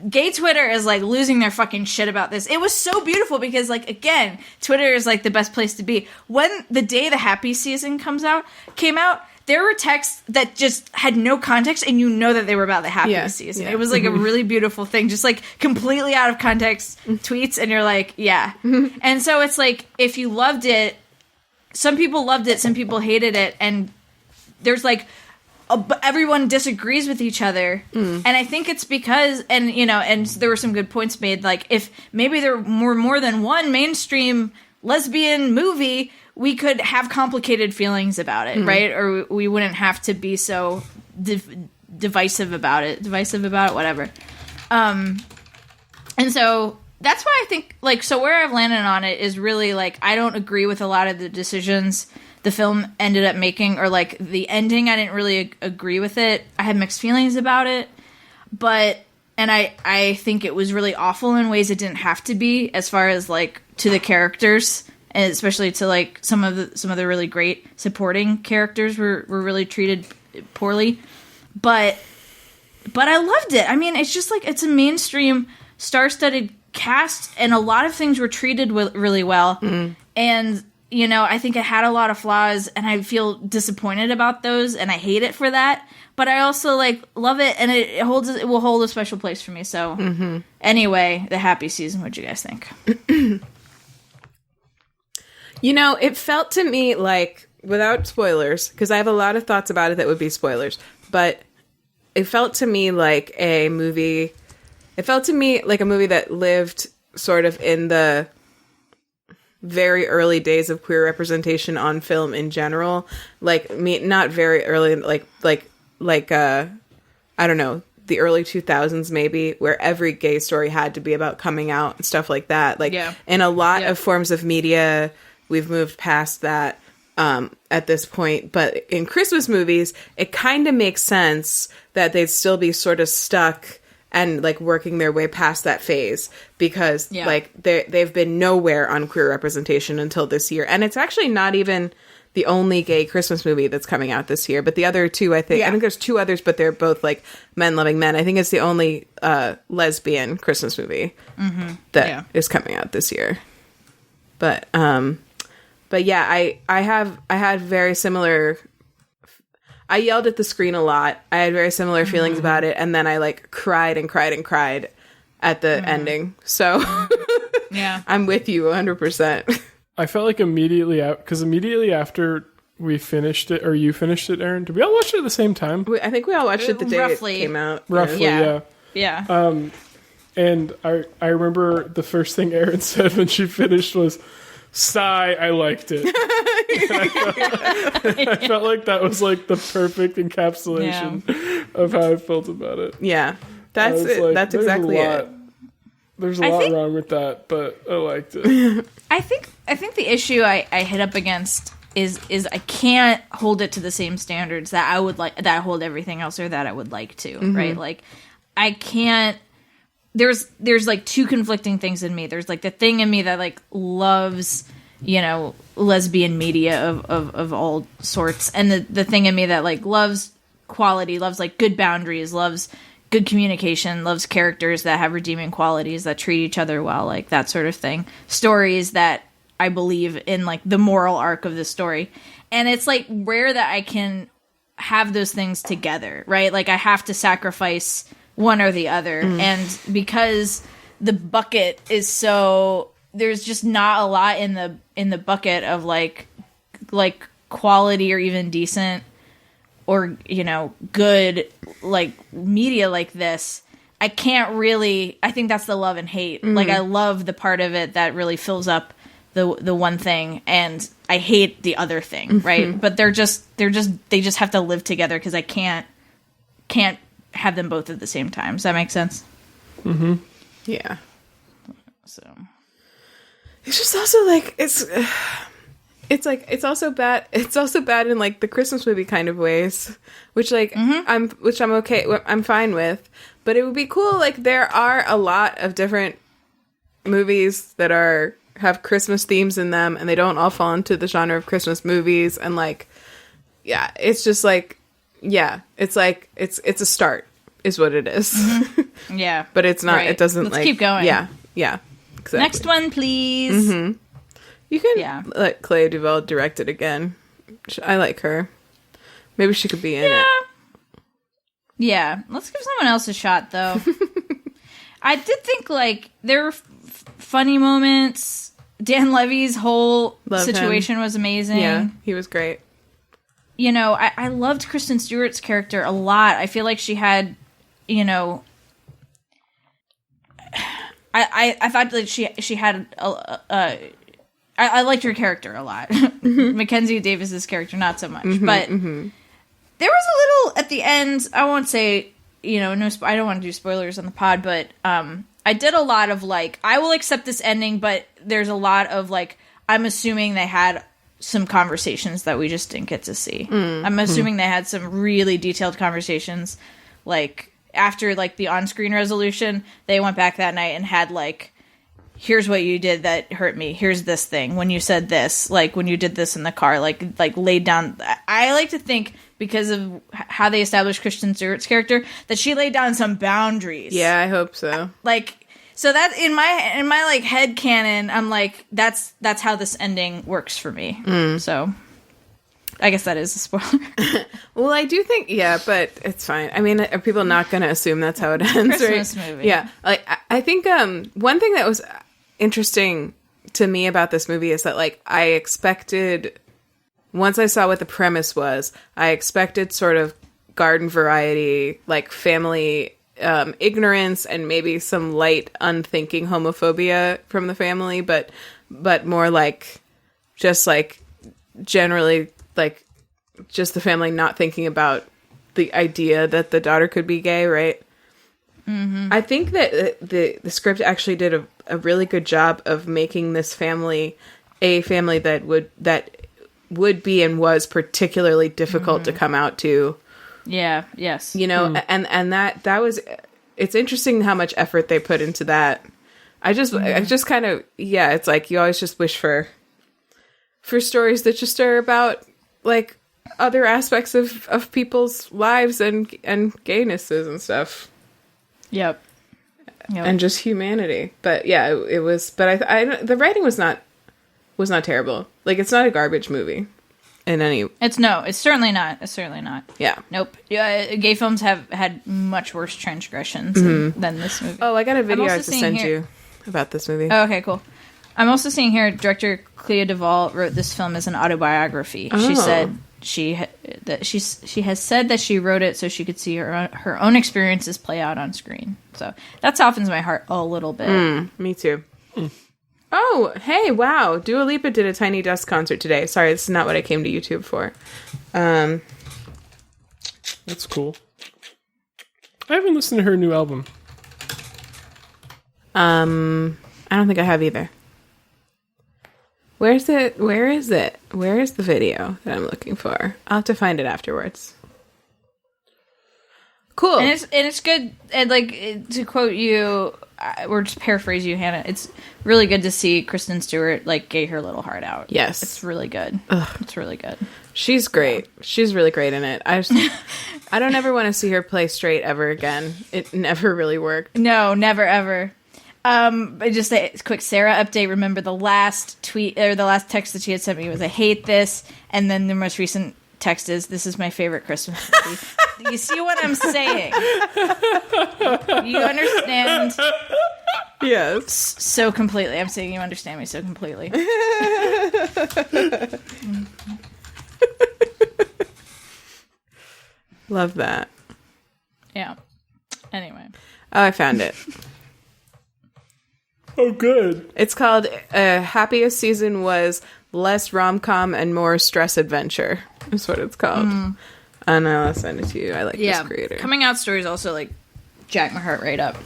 gay Twitter is like losing their fucking shit about this. It was so beautiful because, like, again, Twitter is like the best place to be. When the day the Happy season came out, there were texts that just had no context, and you know that they were about the Happy season. Yeah. It was like a really beautiful thing, just like completely out of context tweets, and you're like, yeah. And so it's like, if you loved it, some people loved it, some people hated it, and there's like everyone disagrees with each other. And I think it's because, and you know, and there were some good points made, like if maybe there were more than one mainstream lesbian movie, we could have complicated feelings about it, right? Or we wouldn't have to be so divisive about it, whatever. And so that's why I think, like, so where I've landed on it is really, like, I don't agree with a lot of the decisions the film ended up making, or, like, the ending, I didn't really agree with it. I had mixed feelings about it, but, and I think it was really awful in ways it didn't have to be, as far as, like, to the characters, and especially to, like, some of the really great supporting characters were really treated poorly. But I loved it. I mean, it's just, like, it's a mainstream, star-studded cast, and a lot of things were treated really well. And, you know, I think it had a lot of flaws, and I feel disappointed about those, and I hate it for that. But I also, like, love it, and it will hold a special place for me. So, anyway, the Happy season, what'd you guys think? You know, it felt to me like, without spoilers, because I have a lot of thoughts about it that would be spoilers, but it felt to me like a movie. It felt to me like a movie that lived sort of in the very early days of queer representation on film in general. Like, not very early, like I don't know, the early 2000s maybe, where every gay story had to be about coming out and stuff like that. Like, in a lot of forms of media, we've moved past that at this point. But in Christmas movies, it kind of makes sense that they'd still be sort of stuck and, like, working their way past that phase, because like they've been nowhere on queer representation until this year. And it's actually not even the only gay Christmas movie that's coming out this year, but the other two, I think there's two others, but they're both, like, men loving men. I think it's the only lesbian Christmas movie that is coming out this year. But yeah, I had very similar. I yelled at the screen a lot. I had very similar feelings about it, and then I, like, cried and cried and cried at the ending. So I'm with you 100%. I felt like immediately after we finished it, or you finished it, Erin, did we all watch it at the same time? I think we all watched it the day it came out. Roughly, yeah. And I remember the first thing Erin said when she finished was, "Sigh, I liked it." I felt like that was, like, the perfect encapsulation of how I felt about it. Yeah, that's it. Like, that's exactly it. There's a lot wrong with that, but I liked it. I think the issue I hit up against is I can't hold it to the same standards that I would like, that I hold everything else, or that I would like to, right? Like, I can't. There's like two conflicting things in me. There's, like, the thing in me that, like, loves, you know, lesbian media of all sorts, and the thing in me that, like, loves quality, loves, like, good boundaries, loves good communication, loves characters that have redeeming qualities, that treat each other well, like, that sort of thing. Stories that I believe in, like, the moral arc of the story. And it's, like, rare that I can have those things together, right? Like, I have to sacrifice one or the other. And because the bucket is so, there's just not a lot in the bucket of, like quality or even decent or, you know, good, like, media like this. I can't really, I think that's the love and hate. Like, I love the part of it that really fills up the one thing, and I hate the other thing, right? But they just have to live together, because I can't have them both at the same time. Does that make sense? Yeah. So it's just also, like, it's also bad. It's also bad in, like, the Christmas movie kind of ways, which, like, I'm fine with. But it would be cool. Like, there are a lot of different movies that have Christmas themes in them, and they don't all fall into the genre of Christmas movies. And, like, yeah, it's just, like, yeah, it's like, it's a start. is what it is. Mm-hmm. Yeah. But it's not, it doesn't Let's keep going. Yeah. Exactly. Next one, please. Mm-hmm. You can let Clea Duvall direct it again. I like her. Maybe she could be in it. Yeah. Let's give someone else a shot, though. I did think, like, there were funny moments. Dan Levy's whole situation was amazing. Yeah, he was great. You know, I loved Kristen Stewart's character a lot. I feel like she had, you know... I thought that she had I liked her character a lot. Mackenzie Davis's character not so much, but there was a little at the end. I won't say, you know, no. I don't want to do spoilers on the pod, but I did a lot of like, I will accept this ending, but there's a lot of like, I'm assuming they had some conversations that we just didn't get to see. I'm assuming they had some really detailed conversations, like. After, like, the on-screen resolution, they went back that night and had, like, here's what you did that hurt me. Here's this thing. When you said this, like, when you did this in the car, like laid down. I like to think, because of how they established Kristen Stewart's character, that she laid down some boundaries. Yeah, I hope so. Like, so that, in my like, head canon, I'm like, that's how this ending works for me. So... I guess that is a spoiler. Well, I do think, but it's fine. I mean, are people not going to assume that's how it ends? Christmas right? movie. Yeah. Like, I think one thing that was interesting to me about this movie is that, like, I expected, once I saw what the premise was, I expected sort of garden variety, like, family ignorance and maybe some light, unthinking homophobia from the family, but more like, just, like, generally... like just the family not thinking about the idea that the daughter could be gay, right? I think that the script actually did a really good job of making this family a family that would be and was particularly difficult to come out to. Yeah. Yes. You know, and that was, it's interesting how much effort they put into that. I just kind of, it's like you always just wish for stories that just are about like other aspects of people's lives and gaynesses and stuff. Yep. And just humanity. But yeah, it was, but I the writing was not terrible. Like, it's not a garbage movie in any. It's certainly not. Yeah. Nope. Gay films have had much worse transgressions than this movie. Oh, I got a video I have to send you about this movie. Oh, okay, cool. I'm also seeing here, director Clea Duvall wrote this film as an autobiography. Oh. She said she has said that she wrote it so she could see her own experiences play out on screen. So that softens my heart a little bit. Me too. Oh, hey, wow. Dua Lipa did a Tiny Desk concert today. Sorry, this is not what I came to YouTube for. That's cool. I haven't listened to her new album. I don't think I have either. Where is it? Where is the video that I'm looking for? I'll have to find it afterwards. Cool. And it's good, and like, to quote you, or just paraphrase you, Hannah, it's really good to see Kristen Stewart like gay her little heart out. Yes. It's really good. It's really good. She's great. She's really great in it. I don't ever want to see her play straight ever again. It never really worked. No, never ever. Just a quick Sarah update. Remember the last tweet or the last text that she had sent me was, "I hate this," and then the most recent text is, "This is my favorite Christmas movie." You see what I'm saying? You understand? Yes. So completely. I'm saying you understand me so completely. Love that. Yeah. Anyway. Oh, I found it. Oh, good. It's called Happiest Season Was Less Rom-Com and More Stress Adventure. That's what it's called. And I'll send it to you. I like this creator. Coming out stories also like jack my heart right up.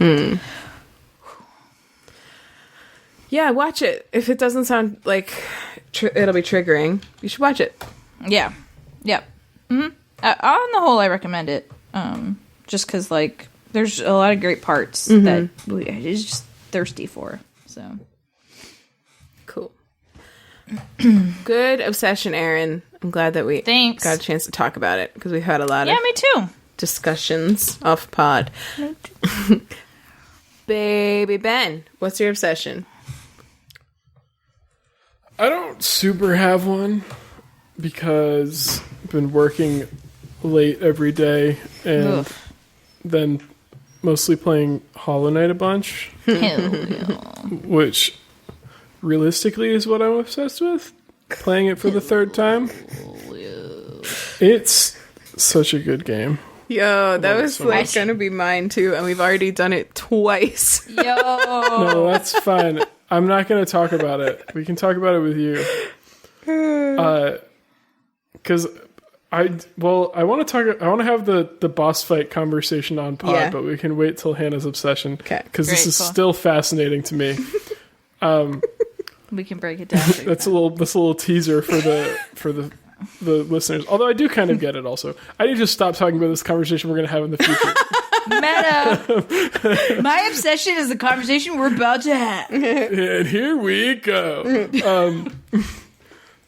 Yeah, watch it. If it doesn't sound like it'll be triggering, you should watch it. Yeah. Yep. On the whole, I recommend it. Just because, like, there's a lot of great parts that it's just thirsty for. So cool. Good obsession, Erin. I'm glad that we Thanks. got a chance to talk about it because we've had a lot of me too. discussions off pod. Baby Ben, what's your obsession? I don't super have one because I've been working late every day and then mostly playing Hollow Knight a bunch. Hell yeah. Which realistically is what I'm obsessed with. Playing it for the third time. It's such a good game. Yo, that was gonna be mine too, and we've already done it twice. Yo. No, that's fine. I'm not gonna talk about it. We can talk about it with you. Because I want to have the boss fight conversation on pod, but we can wait till Hannah's obsession. Okay. Because this is still fascinating to me. We can break it down. That's a little teaser for the listeners. Although I do kind of get it also. I need to stop talking about this conversation we're going to have in the future. Meta. My obsession is the conversation we're about to have. And here we go.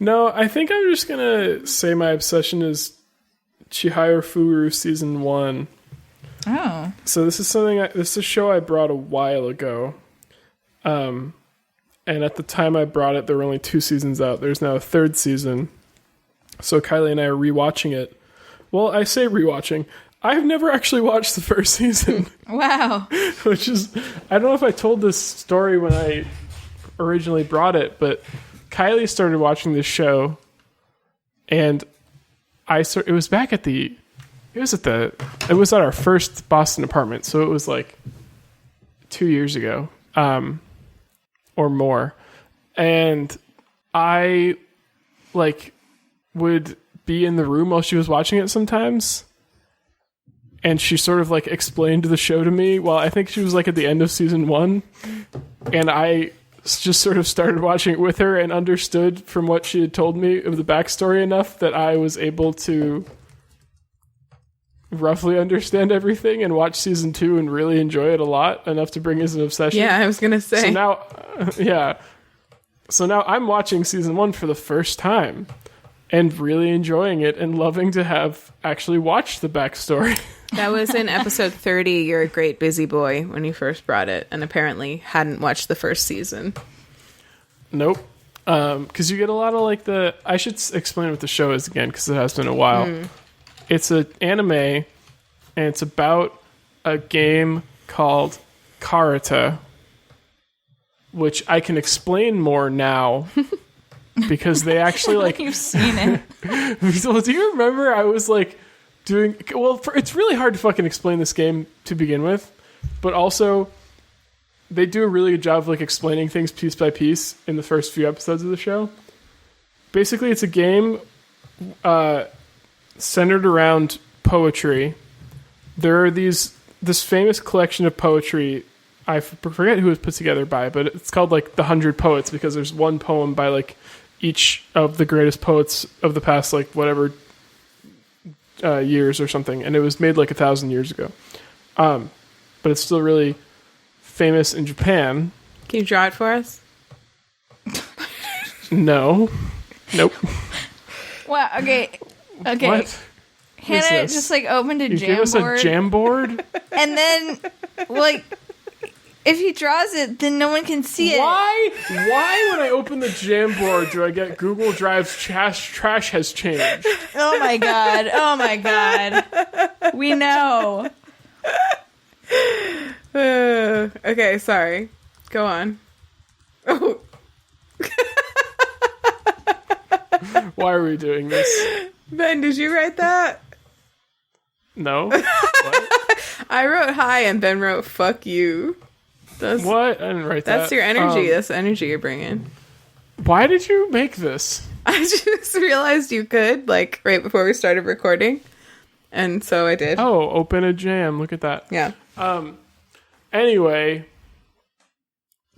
No, I think I'm just going to say my obsession is Chihayafuru season 1. Oh. So this is this is a show I brought a while ago. And at the time I brought it, there were only 2 seasons out. There's now a 3rd season. So Kylie and I are rewatching it. Well, I say rewatching. I've never actually watched the first season. Wow. Which is, I don't know if I told this story when I originally brought it, but Kylie started watching this show, and it was back at it was at our first Boston apartment, so it was like 2 years ago, or more. And I would be in the room while she was watching it sometimes, and she sort of explained the show to me while I think she was at the end of season 1, and I just sort of started watching it with her and understood from what she had told me of the backstory enough that I was able to roughly understand everything and watch season 2 and really enjoy it a lot, enough to bring it as an obsession. Yeah, I was gonna say. So now I'm watching season 1 for the first time and really enjoying it and loving to have actually watched the backstory. That was in episode 30, You're a Great Busy Boy, when you first brought it, and apparently hadn't watched the first season. Nope. Because you get a lot of I should explain what the show is again, because it has been a while. It's an anime, and it's about a game called Karata, which I can explain more now, because they actually You've seen it. So, do you remember I was it's really hard to fucking explain this game to begin with, but also they do a really good job of explaining things piece by piece in the first few episodes of the show. Basically, it's a game centered around poetry. There are this famous collection of poetry. I forget who it was put together by, but it's called the 100 Poets, because there's one poem by each of the greatest poets of the past whatever years or something, and it was made 1,000 years ago. But it's still really famous in Japan. Can you draw it for us? No. Nope. Well, okay. What? Hannah just opened a you jam give us board. a jam board? And then if he draws it, then no one can see it. Why when I open the jam board do I get Google Drive's trash has changed? Oh my god. We know. Okay, sorry. Go on. Oh. Why are we doing this? Ben, did you write that? No. What? I wrote hi and Ben wrote fuck you. What? I didn't write that. That's your energy. That's the energy you're bringing. Why did you make this? I just realized you could, right before we started recording. And so I did. Oh, open a jam. Look at that. Yeah. Anyway,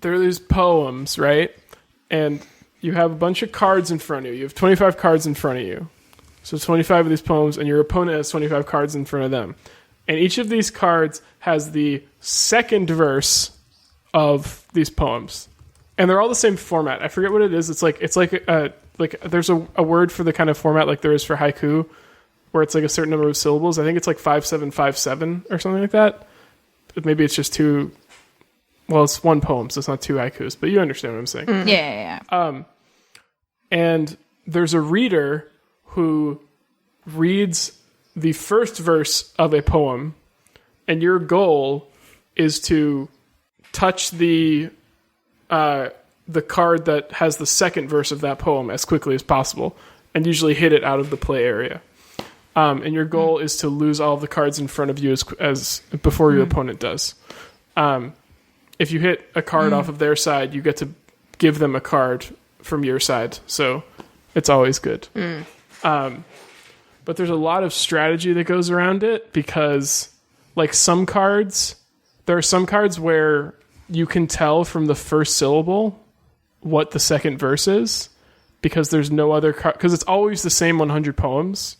there are these poems, right? And you have a bunch of cards in front of you. You have 25 cards in front of you. So 25 of these poems, and your opponent has 25 cards in front of them. And each of these cards has the second verse of these poems, and they're all the same format. I forget what it is. It's like there's a word for the kind of format like there is for haiku, where it's like a certain number of syllables. I think it's like 5757 or something like that. But maybe it's just two. Well, it's one poem, so it's not two haikus, but you understand what I'm saying. Yeah. And there's a reader who reads the first verse of a poem, and your goal is to touch the card that has the second verse of that poem as quickly as possible, and usually hit it out of the play area. And your goal is to lose all of the cards in front of you as before your opponent does. If you hit a card off of their side, you get to give them a card from your side. So it's always good. But there's a lot of strategy that goes around it because, like, there are some cards where you can tell from the first syllable what the second verse is because there's no other card. Because it's always the same 100 poems.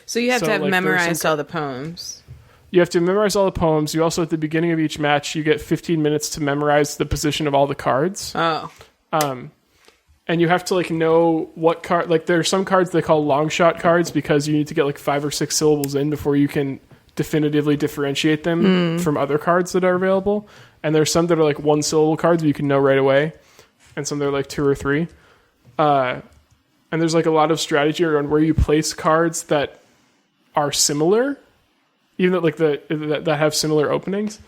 So you have to have memorized all the poems. You have to memorize all the poems. You also, at the beginning of each match, you get 15 minutes to memorize the position of all the cards. Oh. And you have to, like, know what card... Like, there are some cards they call long shot cards because you need to get, like, 5 or 6 syllables in before you can definitively differentiate them from other cards that are available. And there's some that are, like, 1 syllable cards that you can know right away. And some that are, like, 2 or 3. And there's, like, a lot of strategy around where you place cards that are similar... Even though, like, that have similar openings.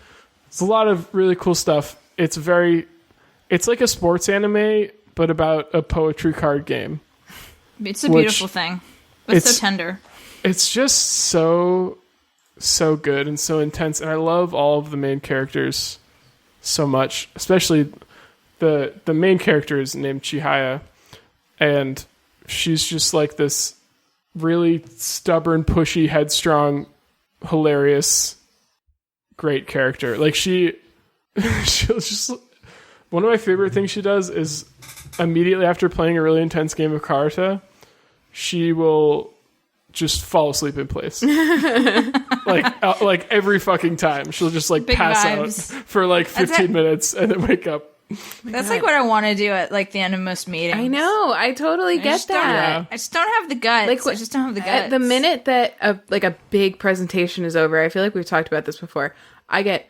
It's a lot of really cool stuff. It's like a sports anime, but about a poetry card game. It's a beautiful thing. It's so tender. It's just so good and so intense. And I love all of the main characters so much. Especially the main character is named Chihaya. And she's just like this really stubborn, pushy, headstrong, hilarious, great character. Like she'll just... One of my favorite things she does is immediately after playing a really intense game of karate, she will just fall asleep in place. like every fucking time. She'll just like Big pass vibes. out for like 15 minutes and then wake up. That's like what I want to do at like the end of most meetings. I know. I totally get that. I just don't have the guts. Like, I just don't have the guts. At the minute that a big presentation is over, I feel like we've talked about this before, I get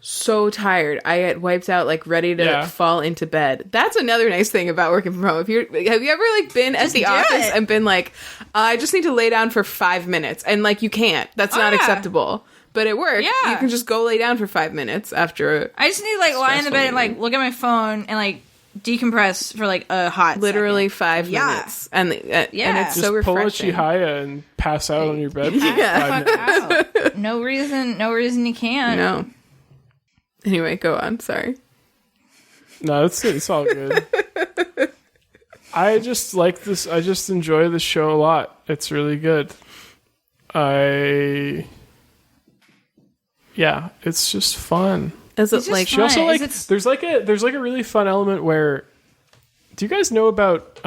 so tired. I get wiped out, like ready to fall into bed. That's another nice thing about working from home. Have you ever like been at the office and been like, I just need to lay down for 5 minutes, and like you can't. That's not acceptable. But at work, you can just go lay down for 5 minutes after. I just need to like lie in the bed and like look at my phone and like decompress for like a hot literally second. 5 minutes, and it's just so refreshing. Pull a Chihaya and pass out on your bed. Out. No reason you can't. No. Anyway, go on. Sorry. No, it's all good. I just like this. I just enjoy this show a lot. It's really good. Yeah, it's just fun. Is it like? She also like. There's like a really fun element where. Do you guys know about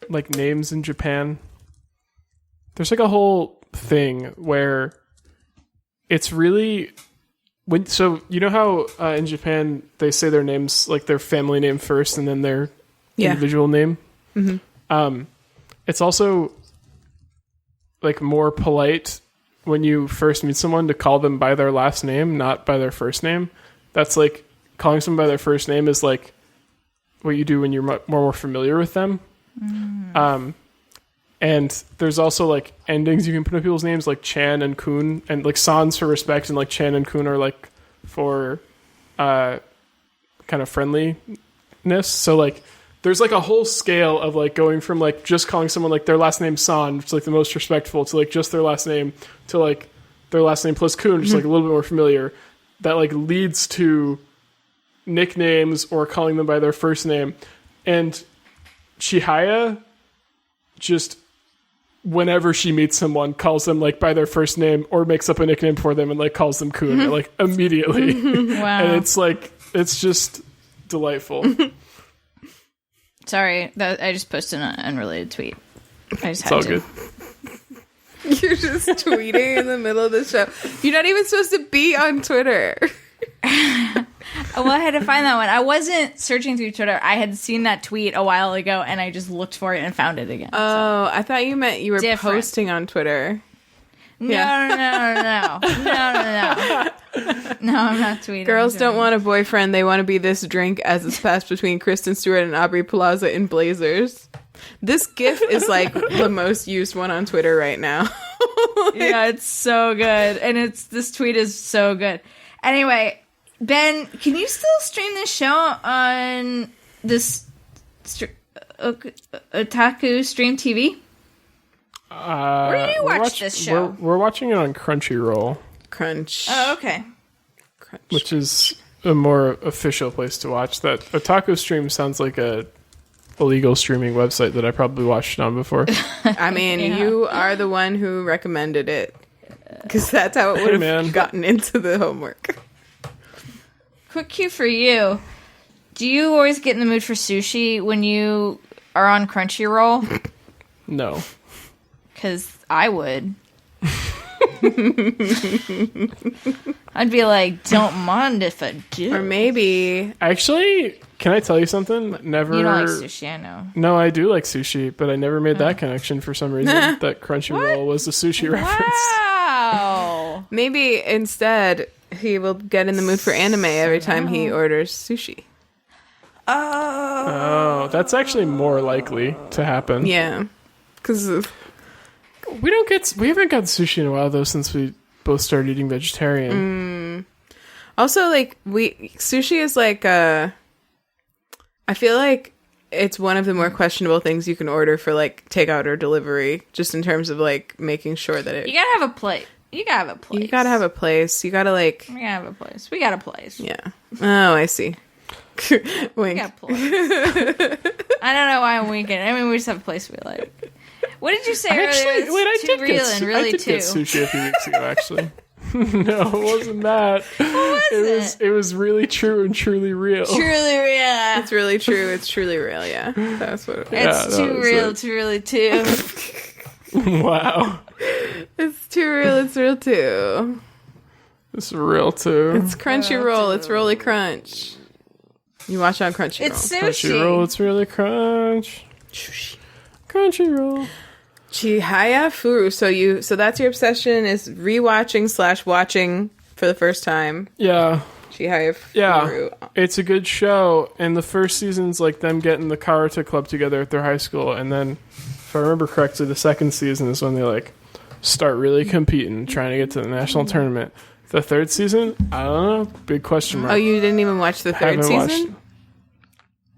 like names in Japan? There's like a whole thing where it's really so you know how in Japan they say their names, like their family name first and then their individual name. Mm-hmm. It's also like more polite when you first meet someone to call them by their last name, not by their first name. That's like calling someone by their first name is like what you do when you're more familiar with them. And there's also like endings you can put in people's names, like Chan and Kun, and like Sans for respect, and like Chan and Kun are like for kind of friendliness. So like there's like a whole scale of like going from like just calling someone like their last name San, which is like the most respectful, to like just their last name, to like their last name plus Kun, which is like a little bit more familiar. That like leads to nicknames or calling them by their first name. And Chihaya just whenever she meets someone calls them like by their first name or makes up a nickname for them and like calls them Kun like immediately. Wow. And it's like it's just delightful. Sorry, I just posted an unrelated tweet. I just It's had all to. good. You're just tweeting in the middle of the show. You're not even supposed to be on Twitter. I Oh, well, I had to find that one. I wasn't searching through Twitter. I had seen that tweet a while ago, and I just looked for it and found it again. Oh, I thought you meant you were Different. posting on Twitter. No. No, I'm not tweeting. Girls don't want a boyfriend. They want to be this drink as it's passed between Kristen Stewart and Aubrey Plaza in Blazers. This GIF is like the most used one on Twitter right now. Yeah, it's so good. And this tweet is so good. Anyway, Ben, can you still stream this show on this Otaku Stream TV? Where do you watch this show? We're watching it on Crunchyroll. Crunch. Oh, okay. Crunch. Which is a more official place to watch that. Otaku Stream sounds like a illegal streaming website that I probably watched it on before. I mean, Yeah. you are the one who recommended it. Because that's how it would have gotten into the homework. Quick cue for you. Do you always get in the mood for sushi when you are on Crunchyroll? No. Because I would. I'd be like, don't mind if I do. Or maybe... Actually, can I tell you something? Never. You don't like sushi, I know. No, I do like sushi, but I never made that connection for some reason. That Crunchyroll was a sushi reference. Wow. Maybe instead he will get in the mood for anime every time he orders sushi. Oh, that's actually more likely to happen. Yeah. Because... We haven't gotten sushi in a while though, since we both started eating vegetarian. Also, like, sushi is like, I feel like it's one of the more questionable things you can order for, like, takeout or delivery, just in terms of, like, making sure that it... You gotta have a plate. You gotta have a place. You gotta have a place. You gotta, like... We gotta have a place. We got a place. Yeah. Oh, I see. Wink. We got a place. I don't know why I'm winking. I mean, we just have a place we like. What did you say earlier? I did Really get sushi a few weeks ago, actually. No, it wasn't that. What was it? It was really true and truly real. Truly real. It's really true. It's truly real, yeah. That's what it is. It's too real to really too. Wow. It's too real. It's real, too. It's real, too. It's Crunchyroll. It's Rolly Crunch. You watch on Crunchyroll. It's sushi. Crunchyroll, it's really crunch. Crunchyroll. Chihayafuru. So that's your obsession, is rewatching / watching for the first time. Yeah. Chihayafuru. Yeah. It's a good show. And the first season's like them getting the karate club together at their high school. And then, if I remember correctly, the second season is when they like start really competing, trying to get to the national tournament. The third season, I don't know. Big question mark. Oh, you didn't even watch the third season?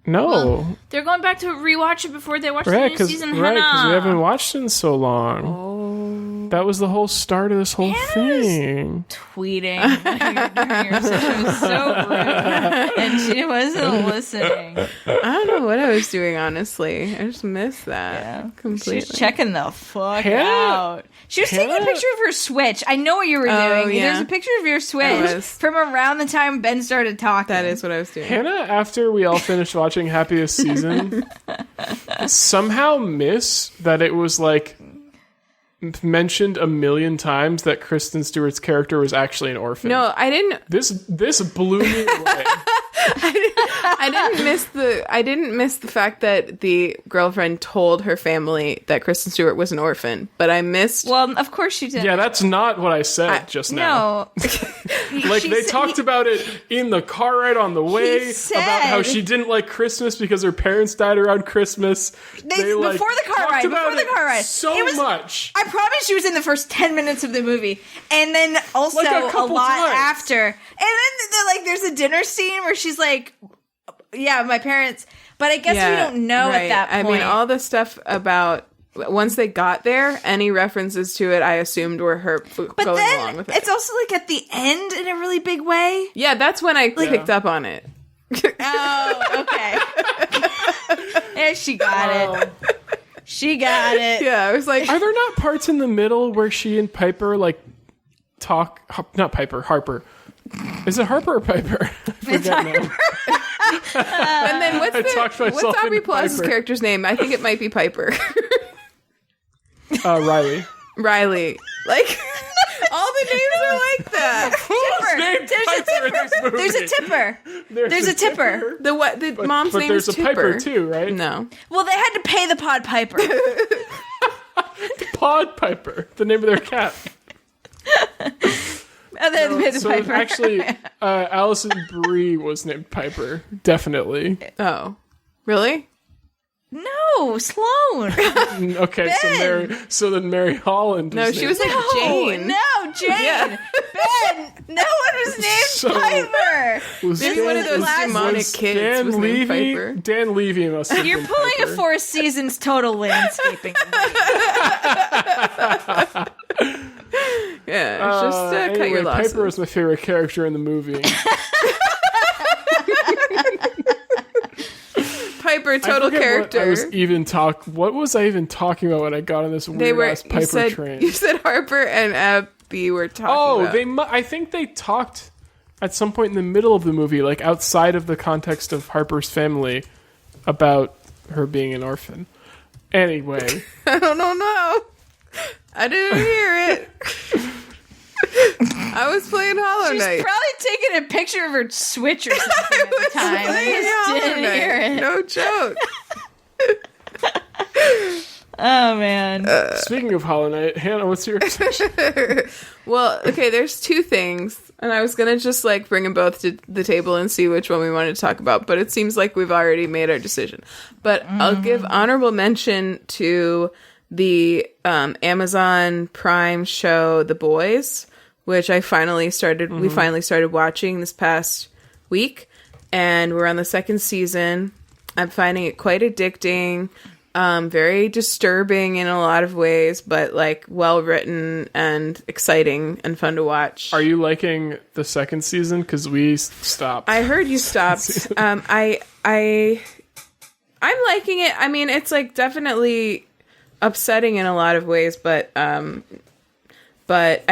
No. Well, they're going back to rewatch it before they watch the new season. Right, because we haven't watched it in so long. Oh. That was the whole start of this whole thing. Tweeting during your session was so rude, and she wasn't listening. I don't know what I was doing, honestly. I just missed that completely. She was checking the fuck Hannah- out. She was taking a picture of her Switch. I know what you were doing. Yeah. There's a picture of your Switch from around the time Ben started talking. That is what I was doing. Hannah, after we all finished watching Happiest season, somehow missed that it was like mentioned a million times that Kristen Stewart's character was actually an orphan. No, I didn't. This blew me away. I didn't miss the fact that the girlfriend told her family that Kristen Stewart was an orphan, but I missed. Well, of course she did. Yeah, that's not what I said just now. No. Like, they talked about it in the car ride on the way, about how she didn't like Christmas because her parents died around Christmas. Before the car ride. So much. I promise she was in the first 10 minutes of the movie. And then also Like a a couple lot times. after. And then there's a dinner scene where she's like, yeah, my parents. But I guess we don't know at that point. I mean, all the stuff about once they got there, any references to it, I assumed were her going along with it. It's also like at the end in a really big way. Yeah, that's when I picked up on it. Oh, okay. Yeah, she got it. She got it. Yeah, I was like, Are there not parts in the middle where she and Piper like talk? Not Piper, Harper. Is it Harper or Piper? I forget now. and then what's Aubrey into Plaza's Piper. character's name? I think it might be Piper. Riley. Riley. Like, all the names are like that. named Piper in this movie. There's a tipper. There's a tipper. The mom's name is But there's a Tipper. Piper too, right? No. Well, they had to pay the Pod Piper. Pod Piper, the name of their cat. And then pay the So Piper. actually, Allison Brie was named Piper. Definitely. Oh. Really? No, Sloan. Okay, so then Mary Holland. No, she was like Jane. No, Jane. Yeah. Ben. No one was named Piper. Maybe one of those demonic kids was named Piper. Dan Levy must have You're been pulling Piper. a Four Seasons total landscaping. Yeah, it's just cut Anyway, your losses. Piper was my favorite character in the movie. Piper, total character. What was I even talking about when I got on this weird ass Piper train? You said Harper and Abby were talking about. I think they talked at some point in the middle of the movie, like outside of the context of Harper's family, about her being an orphan. Anyway. I don't know. I didn't hear it. I was playing Hollow She's Knight. probably taking a picture of her Switch or something at the time. I Playing just Hollow didn't hear Knight. it. No joke. Oh, man. Speaking of Hollow Knight, Hannah, what's your obsession? Well, okay, there's two things, and I was gonna just like bring them both to the table and see which one we wanted to talk about, but it seems like we've already made our decision. But I'll give honorable mention to the Amazon Prime show The Boys, which I finally started. We finally started watching this past week, and we're on the second season. I'm finding it quite addicting. Very disturbing in a lot of ways, but like well written and exciting and fun to watch. Are you liking the second season? Because we stopped. I heard you stopped. I'm liking it. I mean, it's like definitely upsetting in a lot of ways, but I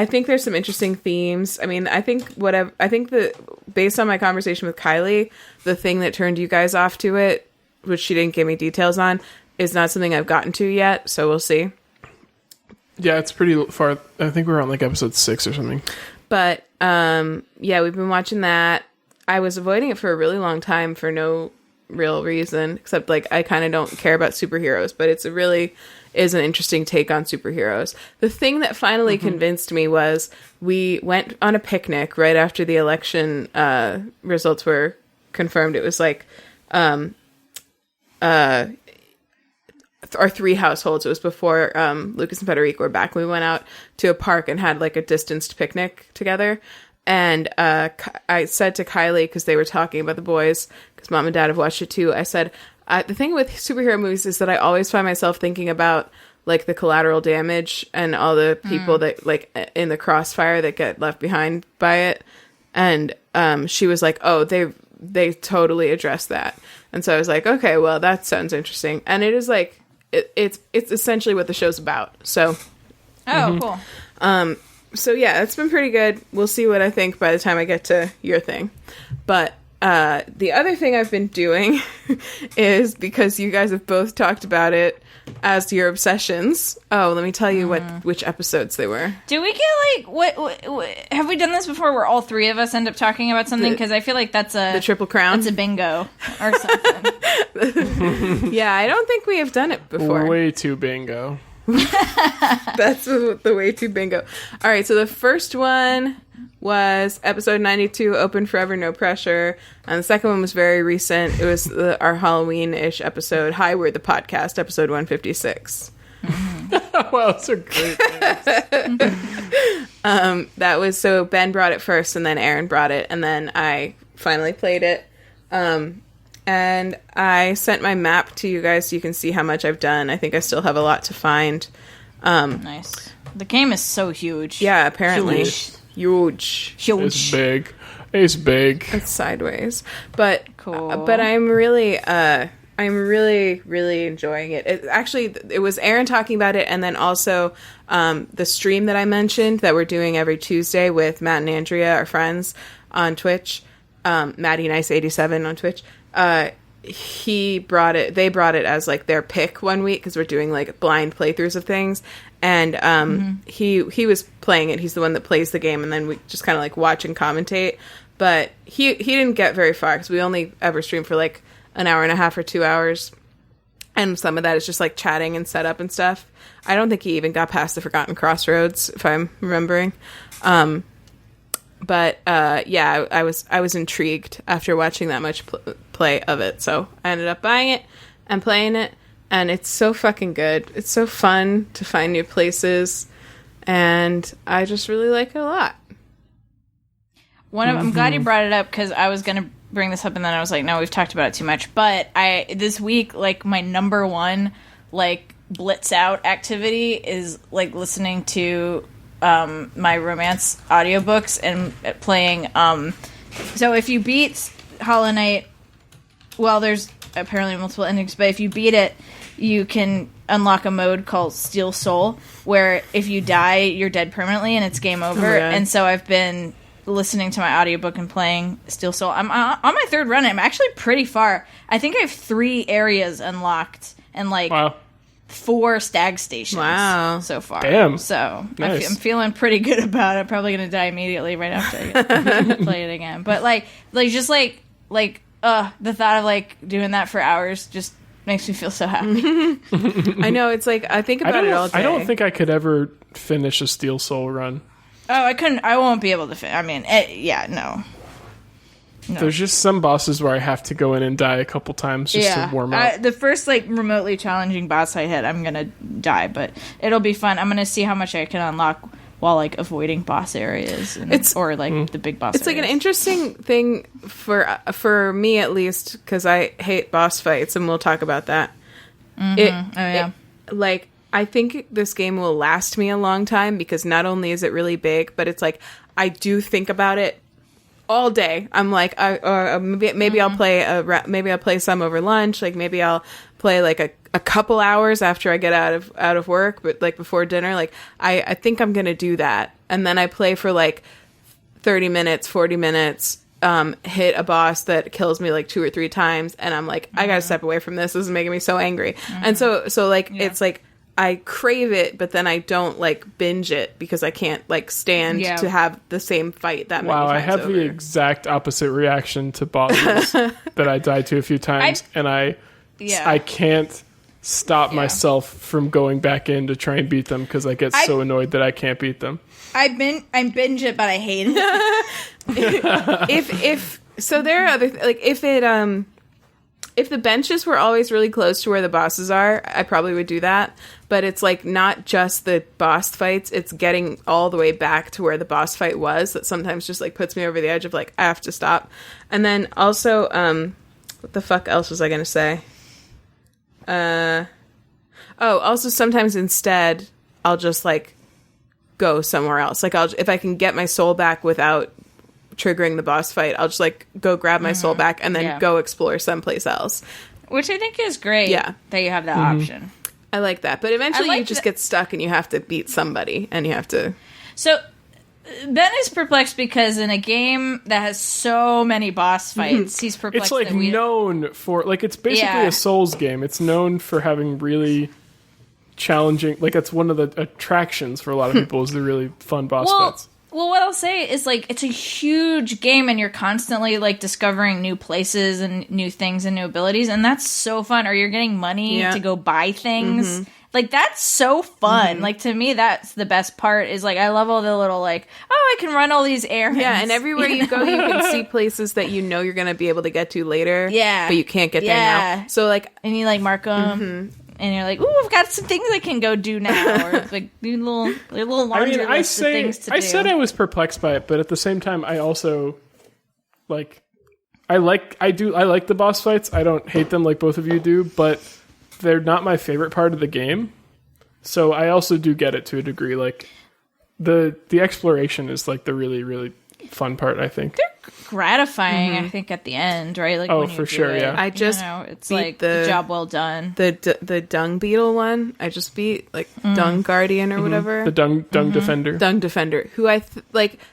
think there's some interesting themes. I mean, based on my conversation with Kylie, the thing that turned you guys off to it, which she didn't give me details on, is not something I've gotten to yet, so we'll see. Yeah, it's pretty far. I think we're on like episode 6 or something. But yeah, we've been watching that. I was avoiding it for a really long time for no real reason, except like I kind of don't care about superheroes, but it's really is an interesting take on superheroes. The thing that finally convinced me was we went on a picnic right after the election results were confirmed. It was like our 3 households. It was before Lucas and Federico were back. We went out to a park and had like a distanced picnic together. And I said to Kylie, because they were talking about The Boys, because Mom and Dad have watched it too, I said, the thing with superhero movies is that I always find myself thinking about like the collateral damage and all the people that like in the crossfire that get left behind by it. And she was like, oh, they totally address that. And so I was like, okay, well, that sounds interesting. And it is like, it's essentially what the show's about. So, Cool. So yeah, it's been pretty good. We'll see what I think by the time I get to your thing. But the other thing I've been doing is, because you guys have both talked about it as your obsessions. Oh, let me tell you which episodes they were. Do we get like what have we done this before where all 3 of us end up talking about something? Because I feel like that's the Triple Crown. That's a bingo or something. Yeah, I don't think we have done it before. Way too bingo. That's the way to bingo. All right, so the first one was episode 92, Open Forever, No Pressure. And the second one was very recent. It was our Halloween-ish episode, Hi, We're the Podcast, episode 156. Wow, that's a great That was, so Ben brought it first, and then Erin brought it, and then I finally played it. And I sent my map to you guys so you can see how much I've done. I think I still have a lot to find. Nice. The game is so huge. Yeah, apparently. Huge. It's big. It's big. It's sideways. But Cool. But I'm really really enjoying it. It was Erin talking about it, and then also the stream that I mentioned that we're doing every Tuesday with Matt and Andrea, our friends, on Twitch. Maddie Nice 87 on Twitch. they brought it as like their pick one week because we're doing like blind playthroughs of things, and he was playing it. He's the one that plays the game, and then we just kind of like watch and commentate. But he didn't get very far because we only ever stream for like an hour and a half or 2 hours, and some of that is just like chatting and setup and stuff. I don't think he even got past the Forgotten Crossroads, if I'm remembering. But I was intrigued after watching that much play of it, so I ended up buying it and playing it, and it's so fucking good. It's so fun to find new places, and I just really like it a lot. I'm glad you brought it up because I was gonna bring this up and then I was like, no, we've talked about it too much. But this week, like my number one like blitz out activity is like listening to my romance audiobooks and playing so if you beat Hollow Knight, well, there's apparently multiple endings, but if you beat it, you can unlock a mode called Steel Soul where if you die, you're dead permanently and it's game over. And so I've been listening to my audiobook and playing Steel Soul. I'm on my third run. I'm actually pretty far. I think I have 3 areas unlocked and like 4 stag stations so far. Damn. So nice. I'm feeling pretty good about it. I'm probably going to die immediately right after I play it again. But the thought of like doing that for hours just makes me feel so happy. I know, it's like I think about it all day. I don't think I could ever finish a Steel Soul run. Oh, I couldn't. I won't be able to finish. I mean, no. There's just some bosses where I have to go in and die a couple times just to warm up. The first like remotely challenging boss I hit, I'm gonna die, but it'll be fun. I'm gonna see how much I can unlock while like avoiding boss areas or the big boss. It's like an interesting thing for me at least because I hate boss fights, and we'll talk about that. I think this game will last me a long time because not only is it really big, but it's like I do think about it all day. I'm like, maybe I'll play some over lunch. Like maybe I'll play like a couple hours after I get out of work, but like before dinner. Like I think I'm gonna do that, and then I play for like 30 minutes, 40 minutes. Hit a boss that kills me like 2 or 3 times, and I'm like, I gotta step away from this. This is making me so angry, and so it's like. I crave it, but then I don't like binge it because I can't like stand to have the same fight that many times. Wow, I have the exact opposite reaction to bosses that I died to a few times, and I can't stop myself from going back in to try and beat them because I get so annoyed that I can't beat them. I binge it, but I hate it. So there are other like if the benches were always really close to where the bosses are, I probably would do that. But it's like not just the boss fights, it's getting all the way back to where the boss fight was that sometimes just like puts me over the edge of like I have to stop. And then also what the fuck else was I going to say? Also sometimes instead I'll just like go somewhere else. Like if I can get my soul back without triggering the boss fight, I'll just like go grab my soul back and then go explore someplace else, which I think is great that you have that option. I like that, but eventually you just get stuck and you have to beat somebody and you have to. So Ben is perplexed because in a game that has so many boss fights, he's perplexed. It's like known for like it's basically a Souls game. It's known for having really challenging, like it's one of the attractions for a lot of people is the really fun boss fights. Well, what I'll say is, like, it's a huge game, and you're constantly, like, discovering new places and new things and new abilities, and that's so fun. Or you're getting money to go buy things. Like, that's so fun. Like, to me, that's the best part, is, like, I love all the little, like, I can run all these errands. Yeah, and everywhere you go, you can see places that you know you're going to be able to get to later. Yeah. But you can't get there now. So, like... And you, like, mark them. And you're like, ooh, I've got some things I can go do now. Or like do little laundry list of things to do. I said I was perplexed by it, but at the same time, I also I like the boss fights. I don't hate them like both of you do, but they're not my favorite part of the game. So I also do get it to a degree. Like the exploration is like the really, really fun part, I think. They're gratifying, I think, at the end, right? Like, when you for sure, it, I just it's like the job well done. The dung beetle one, I just beat like dung guardian or whatever. The dung defender. Dung defender, who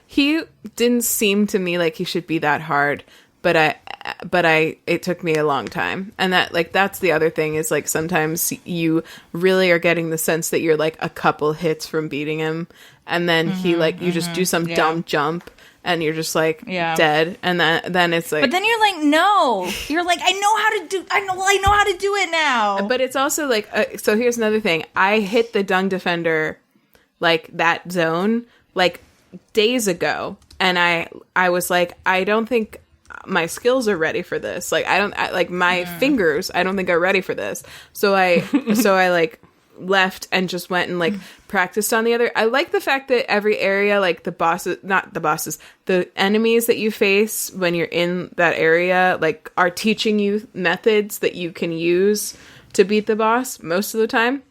he didn't seem to me like he should be that hard, but it took me a long time. And that's the other thing is like sometimes you really are getting the sense that you're like a couple hits from beating him, and then he like you just do some dumb jump and you're just like dead, and then it's like, but then you're like, no, you're like, I know how to do it now. But it's also like, so here's another thing. I hit the Dung Defender, like that zone, like days ago, and I was like, I don't think my skills are ready for this. Like my fingers, I don't think are ready for this. So I like left and just went and like practiced on the other. I like the fact that every area, like the enemies that you face when you're in that area, like are teaching you methods that you can use to beat the boss most of the time.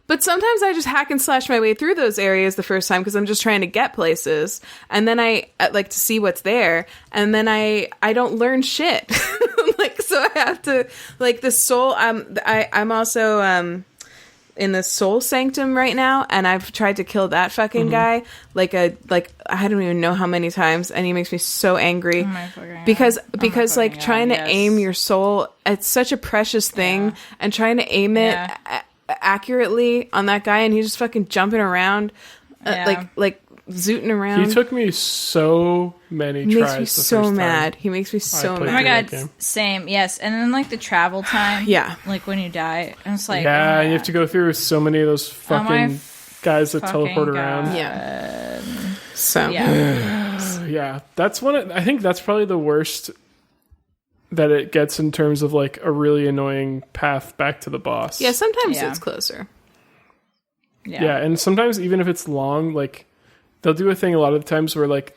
But sometimes I just hack and slash my way through those areas the first time because I'm just trying to get places, and then I like to see what's there, and then I don't learn shit. Like, so I have to like the soul. I'm also in the Soul Sanctum right now, and I've tried to kill that fucking guy like I don't even know how many times, and he makes me so angry because like trying to aim your soul, it's such a precious thing, and trying to aim it accurately on that guy, and he's just fucking jumping around, like zooting around. He took me so many tries. Makes me so mad. He makes me so mad. Oh my god, same. Yes, and then like the travel time. Like when you die, and it's like, and you have to go through so many of those fucking guys that teleport around. Yeah. So yeah, that's I think that's probably the worst that it gets in terms of like a really annoying path back to the boss. Yeah, sometimes it's closer. Yeah, and sometimes even if it's long, like they'll do a thing a lot of the times where like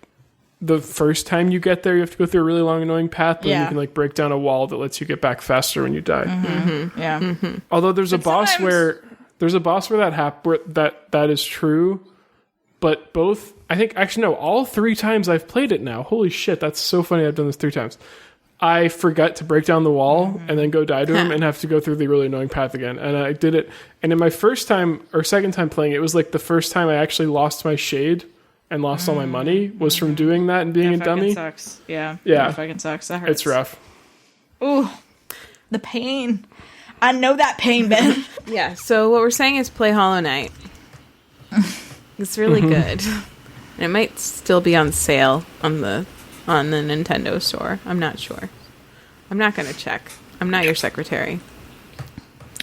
the first time you get there, you have to go through a really long annoying path, but you can like break down a wall that lets you get back faster when you die. Although there's a boss where that is true, but both, I think, actually no, all 3 times I've played it now. Holy shit, that's so funny. I've done this 3 times. I forgot to break down the wall and then go die to him and have to go through the really annoying path again. And I did it. And in my first time or second time playing, it was like the first time I actually lost my shade and lost all my money was from doing that and being a dummy. Sucks. Yeah. Yeah. It fucking sucks. That hurts. It's rough. Ooh, the pain. I know that pain, Ben. Yeah. So what we're saying is play Hollow Knight. It's really good. And it might still be on sale on the Nintendo store. I'm not sure. I'm not going to check. I'm not your secretary.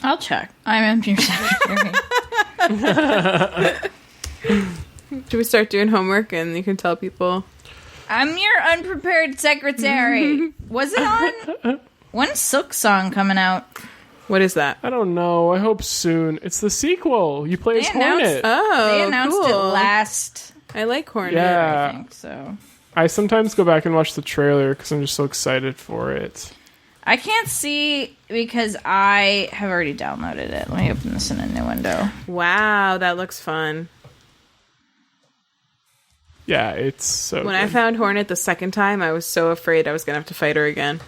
I'll check. I am your secretary. Should we start doing homework and you can tell people? I'm your unprepared secretary. Was it on? When's Silk Song coming out? What is that? I don't know. I hope soon. It's the sequel. You play as Hornet. They announced it last. I like Hornet. Yeah. I think so. I sometimes go back and watch the trailer because I'm just so excited for it. I can't see because I have already downloaded it. Let me open this in a new window. Wow, that looks fun. Yeah, it's so When good. I found Hornet the second time, I was so afraid I was going to have to fight her again.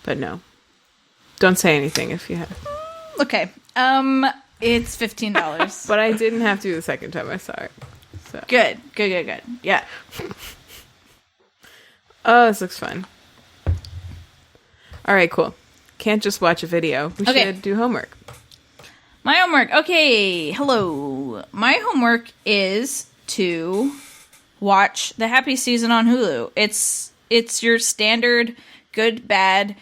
But no. Don't say anything if you have. Okay. It's $15. But I didn't have to the second time I saw it. So. Good. Yeah. Oh, this looks fun. All right, cool. Can't just watch a video. We should do homework. My homework. Okay. Hello. My homework is to watch the Happiest season on Hulu. It's your standard good, bad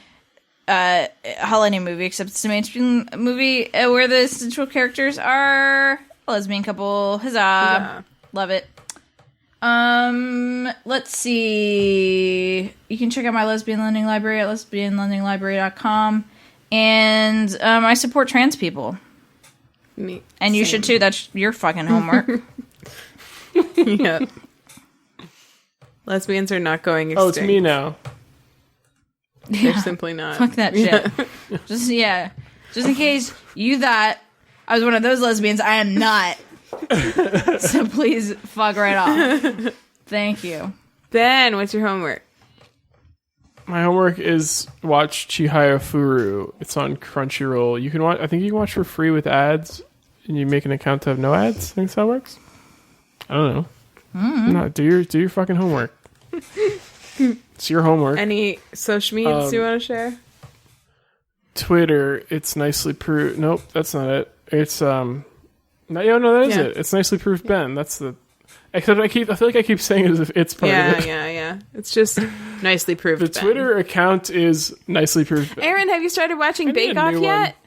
holiday movie, except it's a mainstream movie where the central characters are a lesbian couple. Huzzah. Love it. Let's see. You can check out my lesbian lending library at lesbianlendinglibrary.com. And I support trans people. Me. And you should too. That's your fucking homework. Yeah. Lesbians are not going extinct. Oh, it's me now. They're simply not. Fuck that shit. Just in case you thought I was one of those lesbians, I am not. So please fuck right off. Thank you. Ben, what's your homework? My homework is watch Chihayafuru. It's on Crunchyroll. You can watch. I think you can watch for free with ads, and you make an account to have no ads. I think that's how it works. I don't know. No, do your fucking homework. It's your homework. Any social medias you want to share? Twitter, it's nicely proved. Nope, that's not it. It's no, that is it. It's nicely proved Ben. That's the. Except I feel like I keep saying it as if it's part of it. Yeah. It's just nicely proved. The Ben. Twitter account is nicely proved. Ben. Erin, have you started watching Bake Off yet?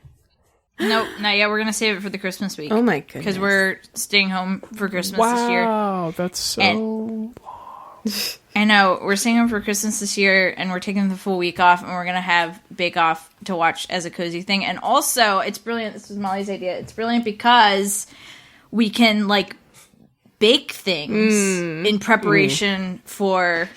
Nope, not yet. We're gonna save it for the Christmas week. Oh my goodness! Because we're staying home for Christmas this year. Wow, that's so long. I know, we're staying home for Christmas this year, and we're taking the full week off, and we're gonna have Bake Off to watch as a cozy thing. And also, it's brilliant. This was Molly's idea. It's brilliant because we can like bake things in preparation for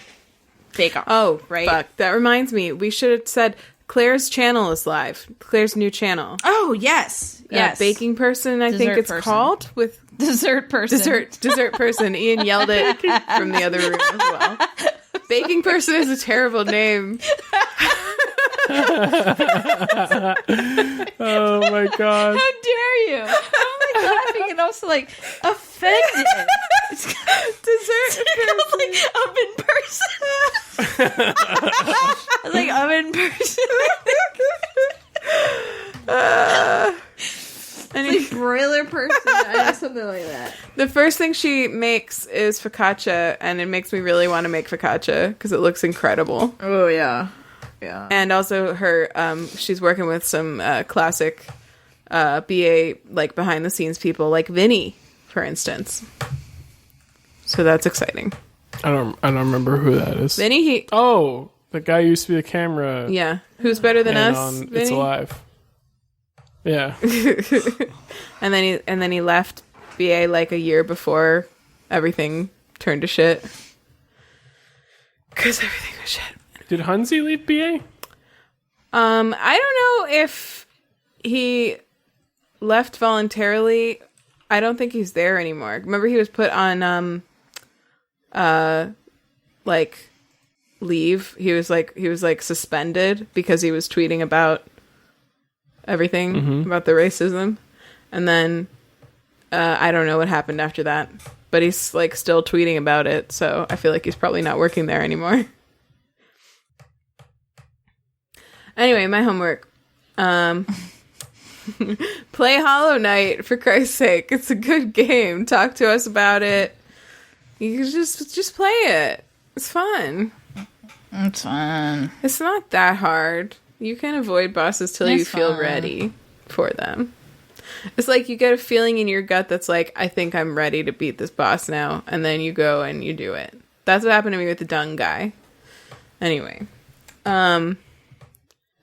Bake Off. Oh, right. Fuck. That reminds me. We should have said Claire's channel is live. Claire's new channel. Oh, yes. Yes. Baking Person, I think it's called. With Dessert Person. Dessert Person. Ian yelled it from the other room as well. Baking Person is a terrible name. Oh my god. How dare you? I'm like laughing and also like offended. Dessert Person. Like oven person. I was like oven person. Like broiler person. I know, something like that. The first thing she makes is focaccia, and it makes me really want to make focaccia because it looks incredible. Oh yeah. Yeah. And also her, she's working with some classic BA, like, behind-the-scenes people, like Vinny, for instance. So that's exciting. I don't remember who that is. Vinny, the guy who used to be a camera. yeah. Who's better than us, on Vinny? It's Alive. Yeah. And then he left BA, like, a year before everything turned to shit. Because everything was shit. Did Hunzi leave BA? I don't know if he left voluntarily. I don't think he's there anymore. Remember, he was put on like leave. He was like suspended because he was tweeting about everything about the racism, and then I don't know what happened after that. But he's like still tweeting about it, so I feel like he's probably not working there anymore. Anyway, my homework. Play Hollow Knight, for Christ's sake. It's a good game. Talk to us about it. You can just play it. It's fun. It's fun. It's not that hard. You can avoid bosses till you feel ready for them. It's like you get a feeling in your gut that's like, I think I'm ready to beat this boss now. And then you go and you do it. That's what happened to me with the dung guy. Anyway.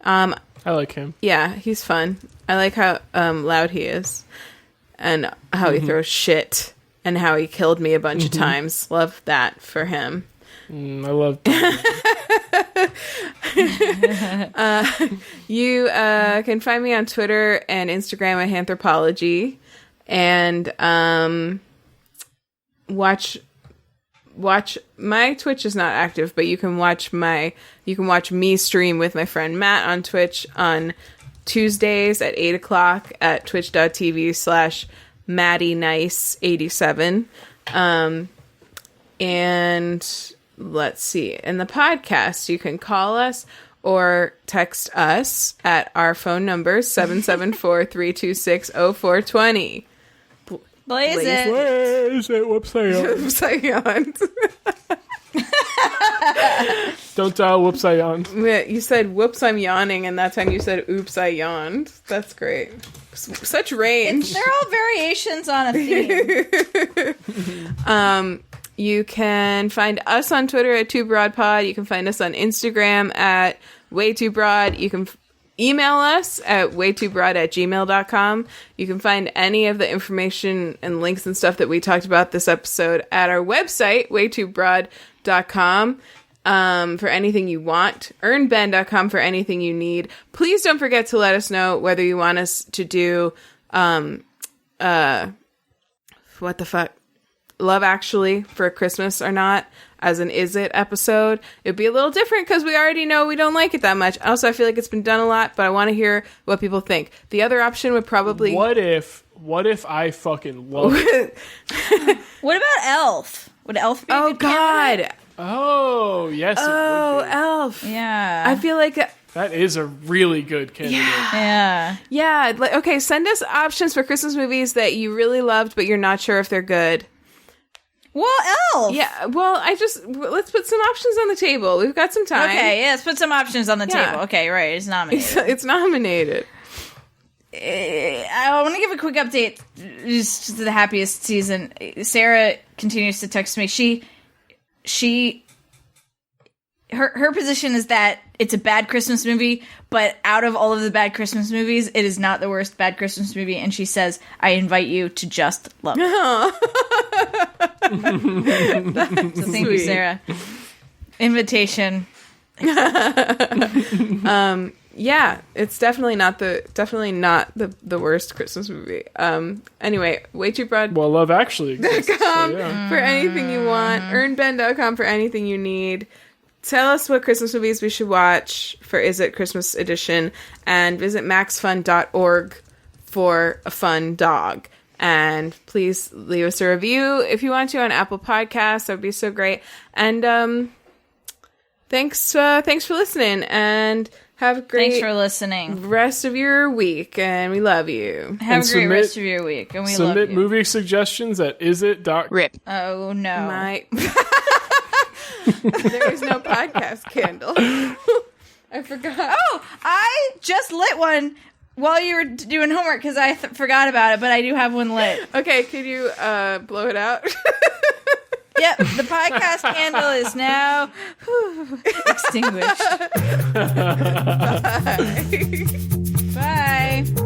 I like him. Yeah, he's fun. I like how loud he is, and how he throws shit, and how he killed me a bunch of times. Love that for him. I love. You can find me on Twitter and Instagram at Anthropology, and watch my Twitch is not active, but you can watch me stream with my friend Matt on Twitch on Tuesdays at 8:00 at twitch.tv/MaddieNice87. And let's see, in the podcast you can call us or text us at our phone number 774-326-0420. Blaze it. Blaze it. Whoops, I yawned. Oops, I yawned. Don't dial whoops, I yawned. You said, whoops, I'm yawning, and that time you said, oops, I yawned. That's great. Such range. They're all variations on a theme. You can find us on Twitter at WayTooBroadPod. You can find us on Instagram at WayTooBroad. You can email us at waytoobroad@gmail.com. You can find any of the information and links and stuff that we talked about this episode at our website, waytoobroad.com. For anything you want, earnben.com for anything you need. Please don't forget to let us know whether you want us to do, what the fuck? Love Actually for Christmas or not, as an Is It episode. It'd be a little different because we already know we don't like it that much. Also, I feel like it's been done a lot, but I want to hear what people think. The other option would probably... What if I fucking love it? What about Elf? Would Elf be a good God. candidate? Oh, yes. Oh, it would be. Elf. Yeah. I feel like That is a really good candidate. Yeah. yeah. Like, okay, send us options for Christmas movies that you really loved, but you're not sure if they're good. Well, Elf. Yeah. Well, let's put some options on the table. We've got some time. Okay, yeah, let's put some options on the Yeah. table. Okay, right, it's nominated. It's nominated. I want to give a quick update just to the Happiest season. Sarah continues to text me. Her position is that it's a bad Christmas movie, but out of all of the bad Christmas movies, it is not the worst bad Christmas movie. And she says, "I invite you to just love it." So thank you, Sarah. Invitation. Yeah, it's definitely not the worst Christmas movie. Anyway, WayTooBroad. Well, Love Actually exists, so yeah. For anything you want. EarnBen.com for anything you need. Tell us what Christmas movies we should watch for Is It Christmas Edition, and visit maxfun.org for a fun dog. And please leave us a review if you want to on Apple Podcasts. That would be so great. And thanks for listening, and have a great Thanks for listening. rest of your week, and we love you. Have a great rest of your week, and we love you. Submit movie suggestions at isit.rip. Oh, no. There is no podcast candle. I forgot. Oh, I just lit one while you were doing homework because I forgot about it, but I do have one lit. Okay, could you blow it out? Yep, the podcast candle is now extinguished. Bye. Bye.